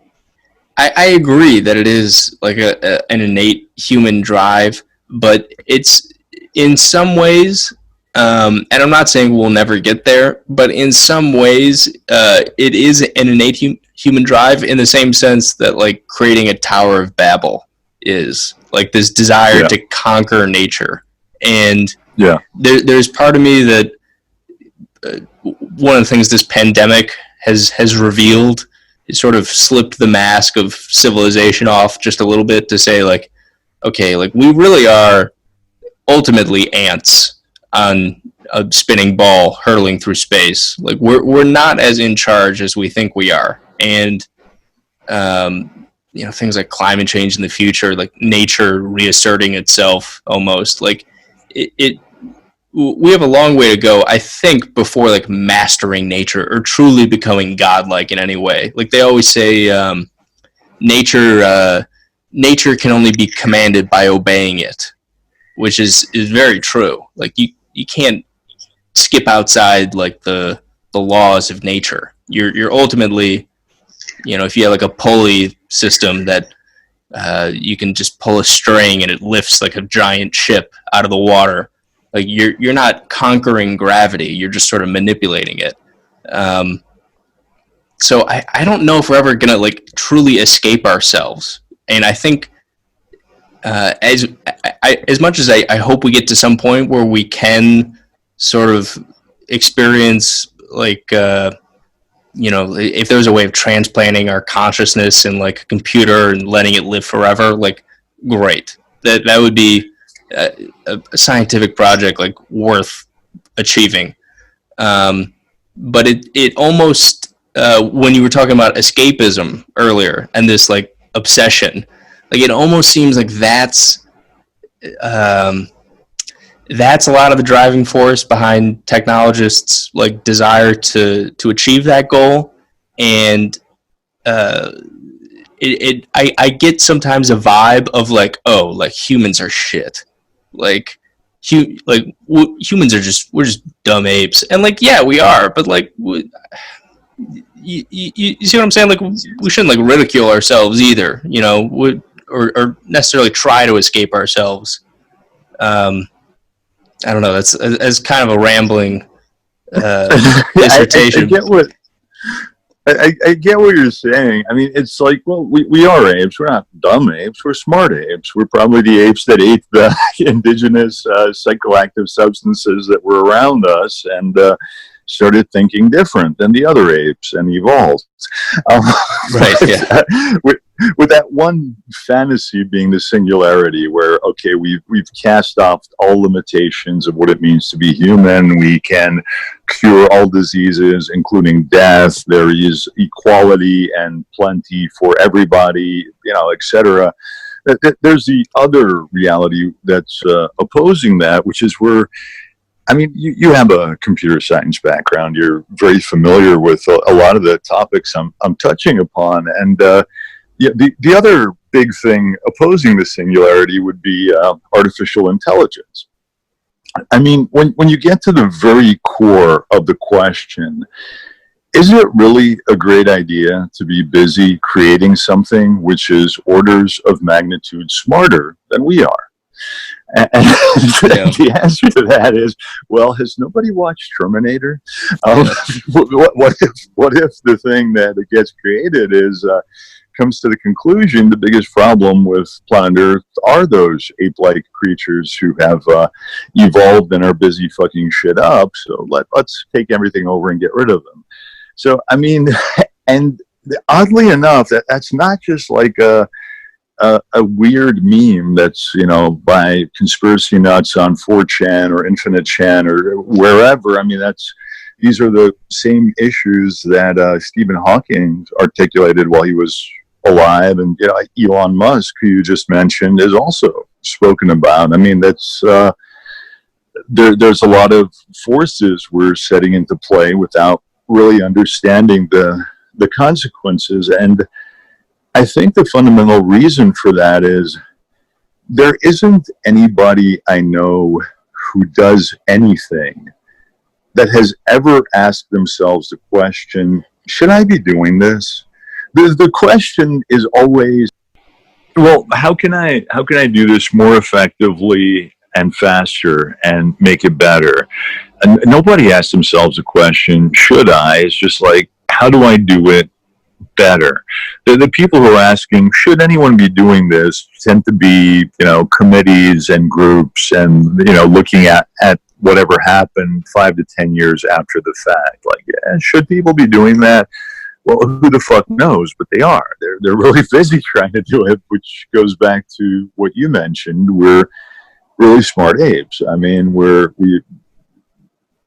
agree that it is like an innate human drive, but it's in some ways, and I'm not saying we'll never get there, but in some ways, it is an innate human drive, in the same sense that like creating a Tower of Babel is like this desire to conquer nature. And there's part of me that one of the things this pandemic has revealed is sort of slipped the mask of civilization off just a little bit to say like, okay, like we really are ultimately ants on a spinning ball hurtling through space. Like we're not as in charge as we think we are. And things like climate change in the future, like nature reasserting itself almost, like we have a long way to go, I think, before like mastering nature or truly becoming godlike in any way. Like they always say, nature can only be commanded by obeying it, which is very true. Like you can't skip outside like the laws of nature. You're ultimately, if you have like a pulley system that you can just pull a string and it lifts like a giant ship out of the water. Like you're not conquering gravity. You're just sort of manipulating it. So I don't know if we're ever gonna like truly escape ourselves. And I think as much as I hope we get to some point where we can sort of experience like if there's a way of transplanting our consciousness in like a computer and letting it live forever, like great. That would be a scientific project like worth achieving. But it almost when you were talking about escapism earlier and this like obsession, like it almost seems like that's a lot of the driving force behind technologists' like desire to achieve that goal. And I get sometimes a vibe of like, oh, like humans are shit. Like humans are we're just dumb apes. And like, yeah, we are. But like, you see what I'm saying? Like, we shouldn't like ridicule ourselves either, or necessarily try to escape ourselves. I don't know. That's kind of a rambling dissertation. I get what you're saying. I mean, it's like, well, we are apes. We're not dumb apes. We're smart apes. We're probably the apes that ate the indigenous psychoactive substances that were around us and started thinking different than the other apes and evolved. Right, yeah. With that one fantasy being the singularity where, okay, we've cast off all limitations of what it means to be human. We can cure all diseases, including death. There is equality and plenty for everybody, etc. There's the other reality that's opposing that, which is you have a computer science background. You're very familiar with a lot of the topics I'm touching upon. And the other big thing opposing the singularity would be artificial intelligence. I mean, when you get to the very core of the question, is it really a great idea to be busy creating something which is orders of magnitude smarter than we are? And the answer to that is, well, has nobody watched Terminator? What if the thing that gets created comes to the conclusion the biggest problem with planet Earth are those ape-like creatures who have evolved and are busy fucking shit up, so let's take everything over and get rid of them. So, I mean, and oddly enough, that's not just like a weird meme that's, by conspiracy nuts on 4chan or Infinite Chan or wherever. I mean, these are the same issues that Stephen Hawking articulated while he was alive, and Elon Musk, who you just mentioned, is also spoken about. I mean, that's there's a lot of forces we're setting into play without really understanding the consequences. And I think the fundamental reason for that is there isn't anybody I know who does anything that has ever asked themselves the question, should I be doing this? The question is always, well, how can I do this more effectively and faster and make it better? And nobody asks themselves the question, should I? It's just like, how do I do it better? The people who are asking, should anyone be doing this, tend to be, committees and groups and, looking at whatever happened 5 to 10 years after the fact. Like, should people be doing that? Well, who the fuck knows? But they are. They're really busy trying to do it, which goes back to what you mentioned. We're really smart apes. I mean, we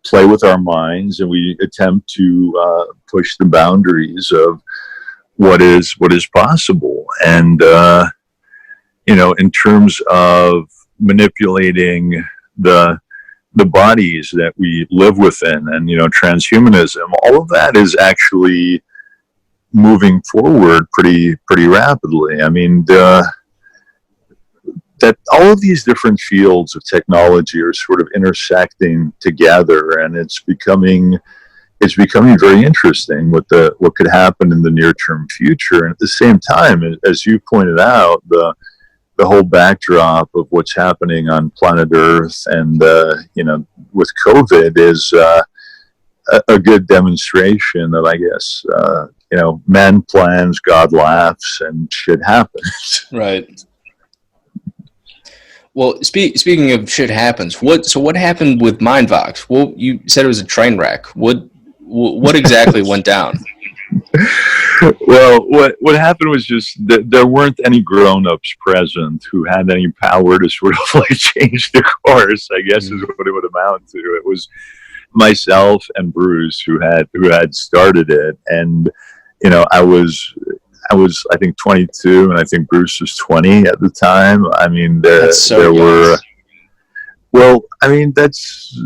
play with our minds and we attempt to push the boundaries of what is possible. And in terms of manipulating the bodies that we live within, and transhumanism, all of that is actually moving forward pretty rapidly. I mean, that all of these different fields of technology are sort of intersecting together, and it's becoming very interesting what could happen in the near term future. And at the same time, as you pointed out, the whole backdrop of what's happening on planet Earth and with COVID is a good demonstration of, I guess, man plans, God laughs, and shit happens. Right. Well, speaking of shit happens, what happened with MindVox? Well, you said it was a train wreck. What exactly went down? Well, what happened was just that there weren't any grown-ups present who had any power to sort of like change the course, I guess is what it would amount to. It was myself and Bruce who had started it, and I was I think 22, and I think Bruce was 20 at the time. I mean, there were. Well, I mean, that's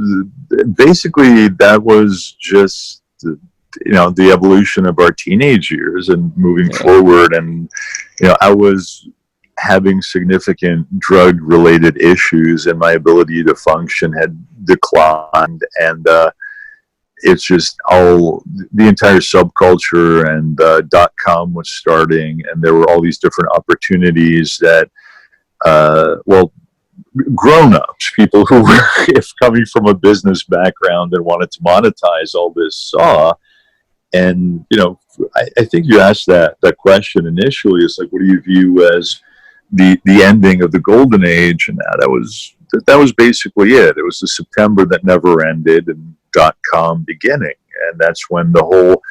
basically, that was just the evolution of our teenage years and moving forward. And I was having significant drug-related issues, and my ability to function had declined, and it's just all the entire subculture, and .com was starting, and there were all these different opportunities that grown-ups, people who were if coming from a business background and wanted to monetize all this, saw. And I think you asked that question initially. It's like, what do you view as the ending of the golden age? And that was basically it. It was the September that never ended, and .com beginning, and that's when the whole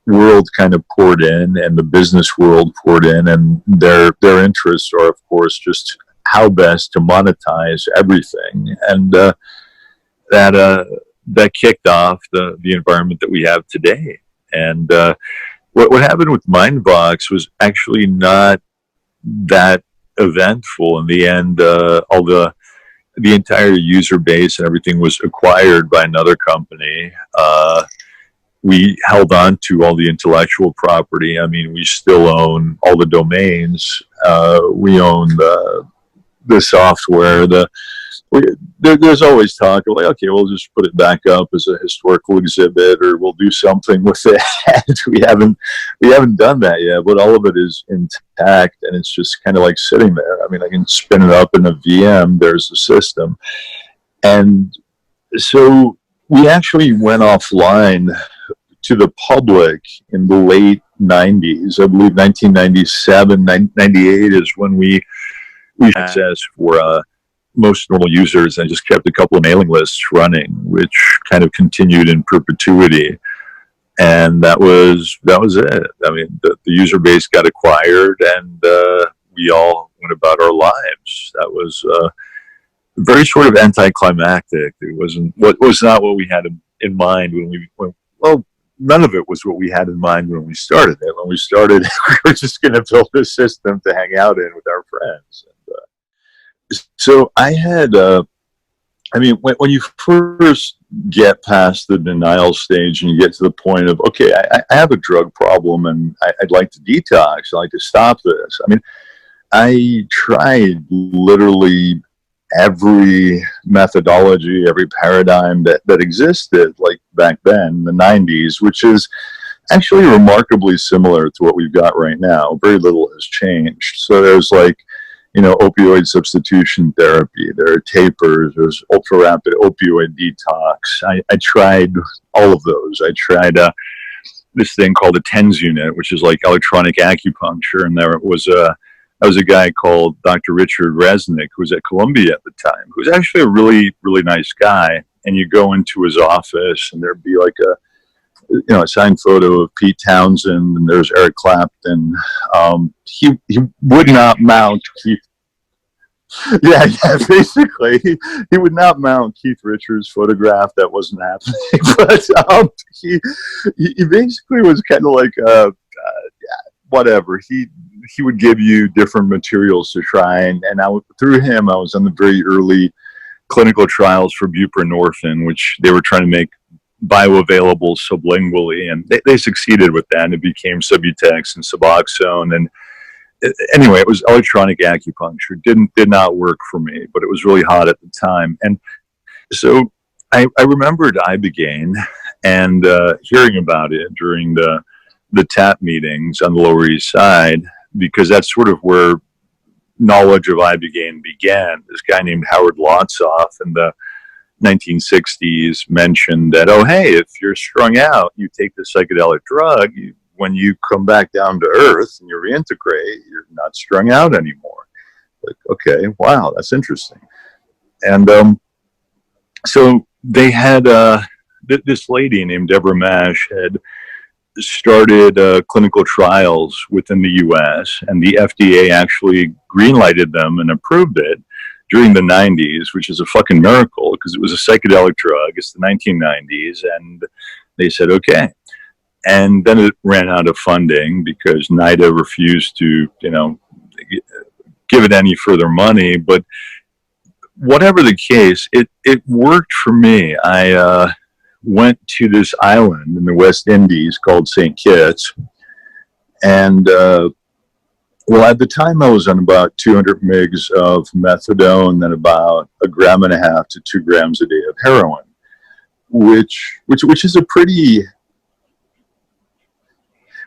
world kind of poured in, and the business world poured in, and their interests are, of course, just how best to monetize everything, and that kicked off the environment that we have today. And what happened with MindVox was actually not that eventful in the end. All the entire user base and everything was acquired by another company. We held on to all the intellectual property. I mean, we still own all the domains. We own the software. There's always talk of like, okay, we'll just put it back up as a historical exhibit, or we'll do something with it. we haven't done that yet, but all of it is intact, and it's just kind of like sitting there. I mean, I can spin it up in a VM. There's the system, and so we actually went offline to the public in the late 90s. I believe 1997, 98 is when we access for most normal users, and just kept a couple of mailing lists running, which kind of continued in perpetuity. And that was it. I mean, the user base got acquired, and we all went about our lives. That was very sort of anticlimactic. It was not what we had in mind when none of it was what we had in mind when we started it. When we started, we were just going to build a system to hang out in with our friends. So I had, when you first get past the denial stage and you get to the point of, okay, I have a drug problem and I'd like to detox, I'd like to stop this. I mean, I tried literally every methodology, every paradigm that existed, like back then in the 90s, which is actually remarkably similar to what we've got right now. Very little has changed. So there's like, opioid substitution therapy, there are tapers, there's ultra rapid opioid detox. I tried all of those. I tried this thing called a TENS unit, which is like electronic acupuncture, and there was a guy called Dr. Richard Resnick, who was at Columbia at the time, who was actually a really, really nice guy. And you go into his office, and there'd be like a signed photo of Pete Townsend, and there's Eric Clapton. He would not mount Keith. Yeah, basically, he would not mount Keith Richards' photograph. That wasn't happening. But he basically was kind of like whatever. He would give you different materials to try, and through him, I was on the very early clinical trials for buprenorphine, which they were trying to make bioavailable sublingually, and they succeeded with that, and it became Subutex and Suboxone. And anyway, it was electronic acupuncture. Did not work for me, but it was really hot at the time. And so I remembered Ibogaine and hearing about it during the TAP meetings on the Lower East Side, because that's sort of where knowledge of Ibogaine began. This guy named Howard Lotsoff in the 1960s mentioned that, oh, hey, if you're strung out, you take the psychedelic drug, when you come back down to earth and you reintegrate, you're not strung out anymore. Like, okay, wow, that's interesting. And so they had this lady named Deborah Mash had started clinical trials within the U.S., and the FDA actually greenlighted them and approved it during the 90s, which is a fucking miracle because it was a psychedelic drug. It's the 1990s, and they said, okay. And then it ran out of funding because NIDA refused to, give it any further money. But whatever the case, it worked for me. I went to this island in the West Indies called St. Kitts, and well, at the time I was on about 200 mgs of methadone and about 1.5 grams to 2 grams a day of heroin, which is a pretty,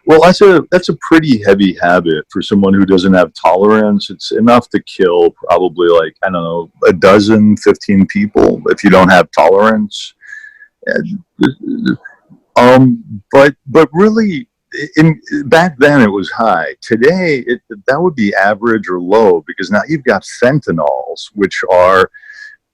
well, that's a pretty heavy habit for someone who doesn't have tolerance. It's enough to kill probably, like, I don't know, 12, 15 people if you don't have tolerance. But really, back then it was high. Today, that would be average or low, because now you've got fentanyls, which are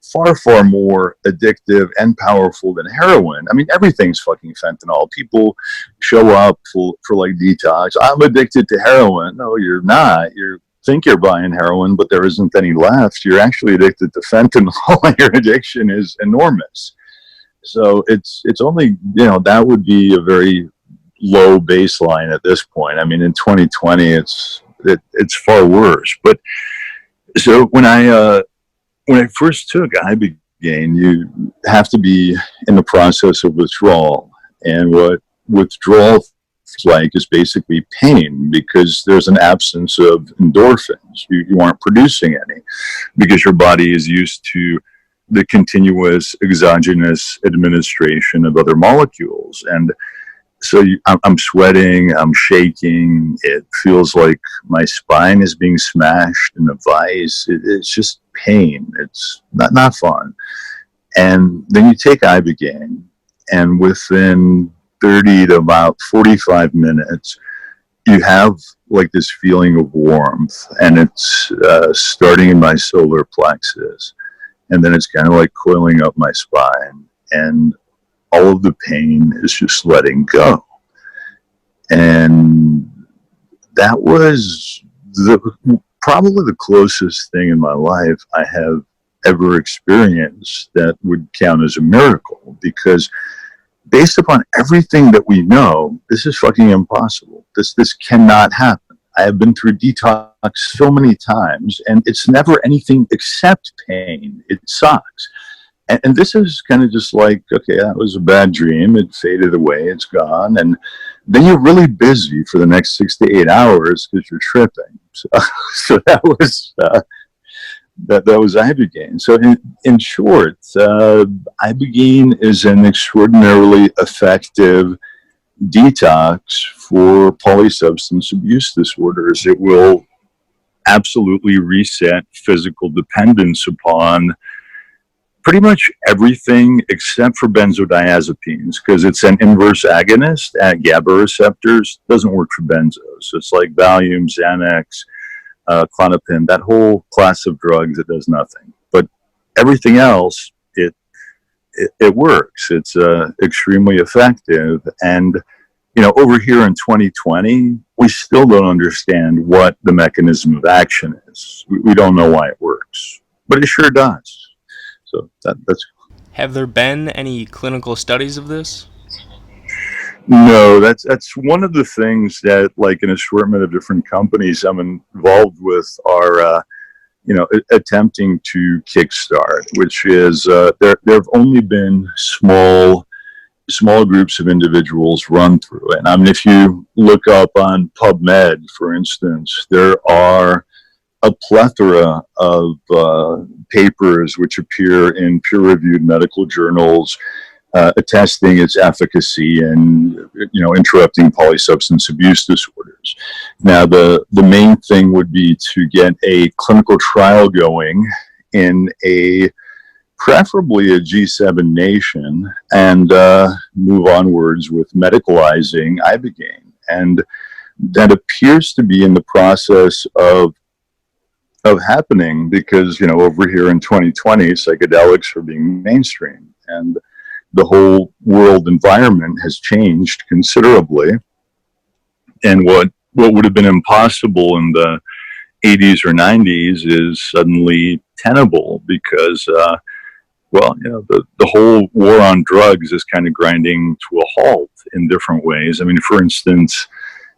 far, far more addictive and powerful than heroin. I mean, everything's fucking fentanyl. People show up for like detox. I'm addicted to heroin. No, you're not. You think you're buying heroin, but there isn't any left. You're actually addicted to fentanyl, and your addiction is enormous. So it's only, that would be a very low baseline at this point. I mean, in 2020, it's far worse. But so when I first took Ibogaine, you have to be in the process of withdrawal. And what withdrawal is like is basically pain, because there's an absence of endorphins. You aren't producing any because your body is used to the continuous exogenous administration of other molecules. And so I'm sweating, I'm shaking. It feels like my spine is being smashed in a vice. It's just pain. It's not fun. And then you take Ibogaine, and within 30 to about 45 minutes, you have like this feeling of warmth, and it's starting in my solar plexus. And then it's kind of like coiling up my spine, and all of the pain is just letting go. And that was probably the closest thing in my life I have ever experienced that would count as a miracle, because based upon everything that we know, this is fucking impossible. This cannot happen. I have been through detox so many times, and it's never anything except pain. It sucks. And this is kind of just like, okay, that was a bad dream. It faded away. It's gone. And then you're really busy for the next 6 to 8 hours because you're tripping. So that was that was Ibogaine. So in short, Ibogaine is an extraordinarily effective detox for polysubstance abuse disorders. It will absolutely reset physical dependence upon pretty much everything except for benzodiazepines, because it's an inverse agonist at GABA receptors. Doesn't work for benzos. It's like Valium, Xanax, Klonopin, that whole class of drugs. It does nothing. But everything else, it works. It's extremely effective. And over here in 2020, we still don't understand what the mechanism of action is. We don't know why it works, but it sure does. So that's. Have there been any clinical studies of this? No, that's one of the things that, like, an assortment of different companies I'm involved with are, attempting to kickstart, which is there have only been small small groups of individuals run through it. I mean, if you look up on PubMed, for instance, there are a plethora of papers which appear in peer-reviewed medical journals attesting its efficacy and, interrupting polysubstance abuse disorders. Now, the main thing would be to get a clinical trial going in preferably a G7 nation, and move onwards with medicalizing ibogaine. And that appears to be in the process of happening because, over here in 2020, psychedelics are being mainstream, and the whole world environment has changed considerably. And what would have been impossible in the 80s or 90s is suddenly tenable because, the whole war on drugs is kind of grinding to a halt in different ways. I mean, for instance,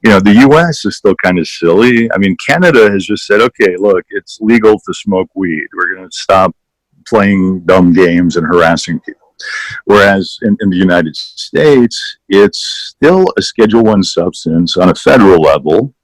the U.S. is still kind of silly. I mean, Canada has just said, okay, look, it's legal to smoke weed. We're going to stop playing dumb games and harassing people. Whereas in the United States, it's still a Schedule I substance on a federal level.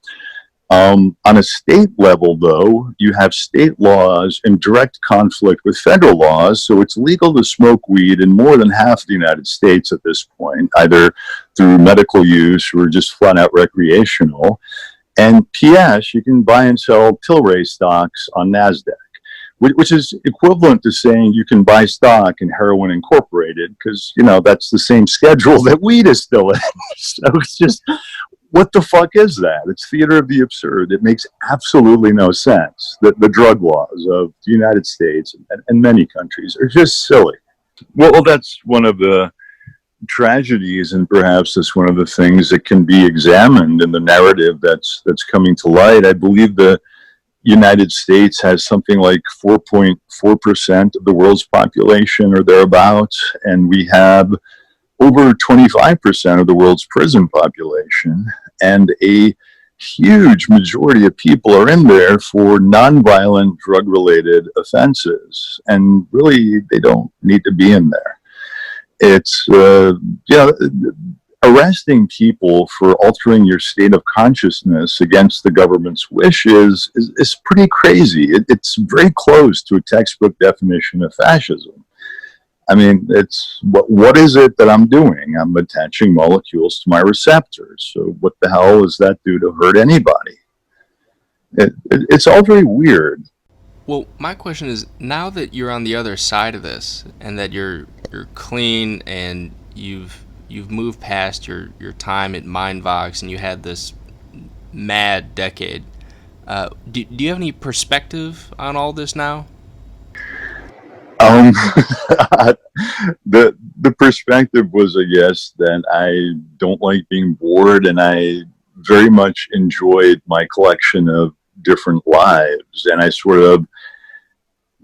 On a state level, though, you have state laws in direct conflict with federal laws, so it's legal to smoke weed in more than half the United States at this point, either through medical use or just flat out recreational. And P.S., you can buy and sell Tilray stocks on NASDAQ, which is equivalent to saying you can buy stock in Heroin Incorporated because, that's the same schedule that weed is still in. So it's just, what the fuck is that? It's theater of the absurd. It makes absolutely no sense. The drug laws of the United States and many countries are just silly. Well, that's one of the tragedies, and perhaps that's one of the things that can be examined in the narrative that's coming to light. I believe the United States has something like 4.4% of the world's population or thereabouts, and we have over 25% of the world's prison population, and a huge majority of people are in there for nonviolent drug-related offenses, and really they don't need to be in there. It's arresting people for altering your state of consciousness against the government's wishes is pretty crazy. It's very close to a textbook definition of fascism. I mean, it's what is it that I'm doing? I'm attaching molecules to my receptors. So what the hell does that do to hurt anybody? It's all very weird. Well, my question is, now that you're on the other side of this and that you're clean and you've moved past your time at MindVox and you had this mad decade, do you have any perspective on all this now? The perspective was, I guess, that I don't like being bored, and I very much enjoyed my collection of different lives, and I sort of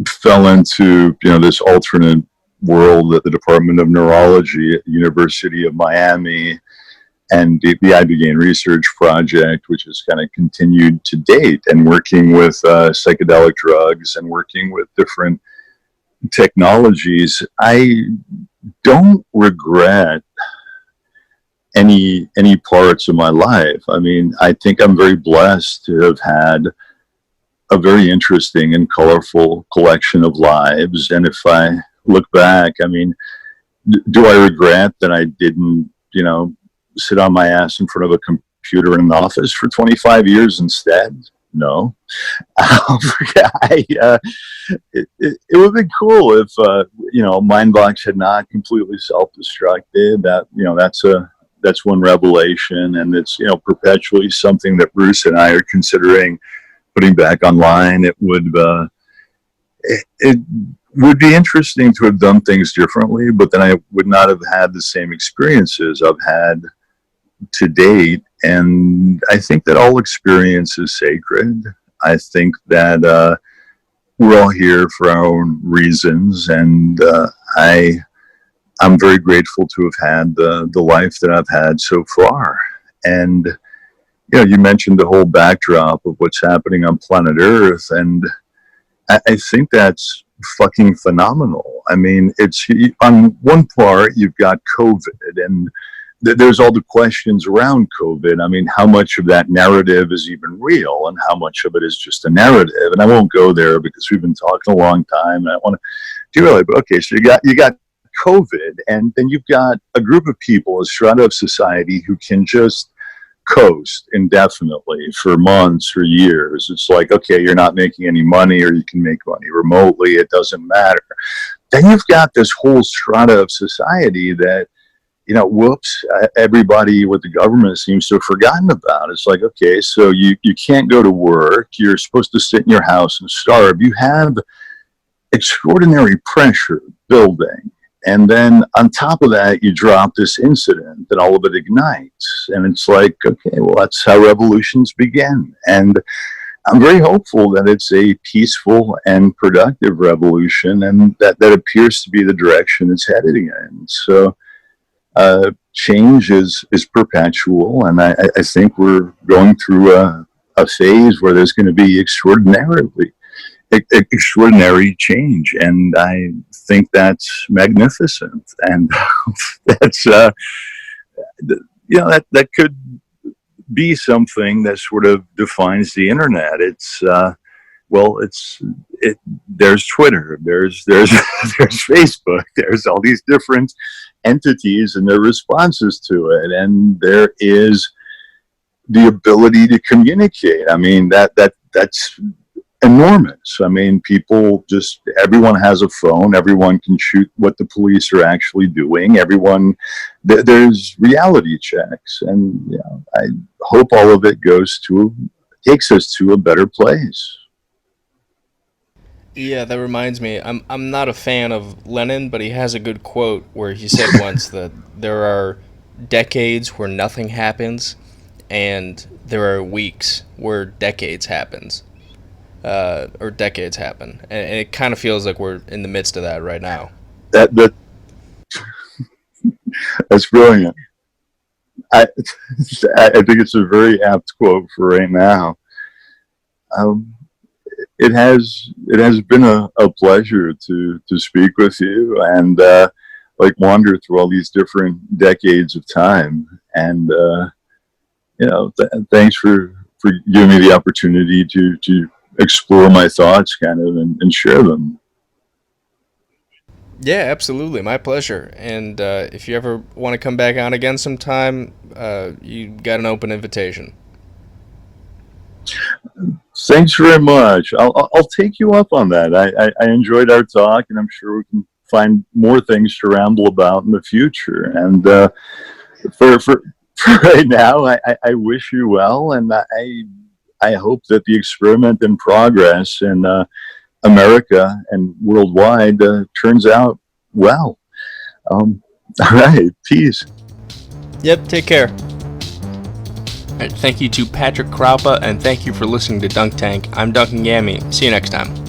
fell into this alternate world at the Department of Neurology at the University of Miami, and the ibogaine research project, which has kind of continued to date, and working with psychedelic drugs and working with different technologies. I don't regret any parts of my life. I mean, I think I'm very blessed to have had a very interesting and colorful collection of lives. And if I look back, I mean, do I regret that I didn't, sit on my ass in front of a computer in an office for 25 years instead? No. It would be cool if MindVox had not completely self-destructed. That's one revelation, and it's perpetually something that Bruce and I are considering putting back online. It would be interesting to have done things differently, but then I would not have had the same experiences I've had to date. And I think that all experience is sacred. I think that we're all here for our own reasons, and I'm very grateful to have had the life that I've had so far. And you mentioned the whole backdrop of what's happening on planet Earth, and I think that's fucking phenomenal. I mean, it's on one part you've got COVID, and there's all the questions around COVID. I mean, how much of that narrative is even real, and how much of it is just a narrative? And I won't go there because we've been talking a long time, and I want to derail it. But okay, so you got COVID, and then you've got a group of people, a strata of society, who can just coast indefinitely for months or years. It's like, okay, you're not making any money, or you can make money remotely, it doesn't matter. Then you've got this whole strata of society that, whoops, everybody with the government seems to have forgotten about. It's like, okay, so you can't go to work, you're supposed to sit in your house and starve. You have extraordinary pressure building. And then on top of that, you drop this incident and all of it ignites. And it's like, okay, well, that's how revolutions begin. And I'm very hopeful that it's a peaceful and productive revolution, and that appears to be the direction it's headed in. So change is perpetual. And I think we're going through a phase where there's going to be extraordinary change, and I think that's magnificent, and that's that could be something that sort of defines the internet. It's there's Twitter, there's Facebook, there's all these different entities and their responses to it, and there is the ability to communicate. I mean, that's enormous. I mean, everyone has a phone, everyone can shoot what the police are actually doing, there's reality checks, and I hope all of it takes us to a better place. Yeah, that reminds me, I'm not a fan of Lenin, but he has a good quote where he said once that there are decades where nothing happens, and there are weeks where decades happen. And it kind of feels like we're in the midst of that right now. That's brilliant. I think it's a very apt quote for right now. It has been a pleasure to speak with you and wander through all these different decades of time, and thanks for giving me the opportunity to explore my thoughts kind of and share them. Yeah, absolutely. My pleasure. And if you ever want to come back on again sometime, you got an open invitation. Thanks very much. I'll take you up on that. I enjoyed our talk, and I'm sure we can find more things to ramble about in the future. And for right now, I wish you well, and I hope that the experiment in progress in America and worldwide turns out well. All right, peace. Yep, take care. All right, thank you to Patrick Kroupa, and thank you for listening to Dunk Tank. I'm Duncan Gammy. See you next time.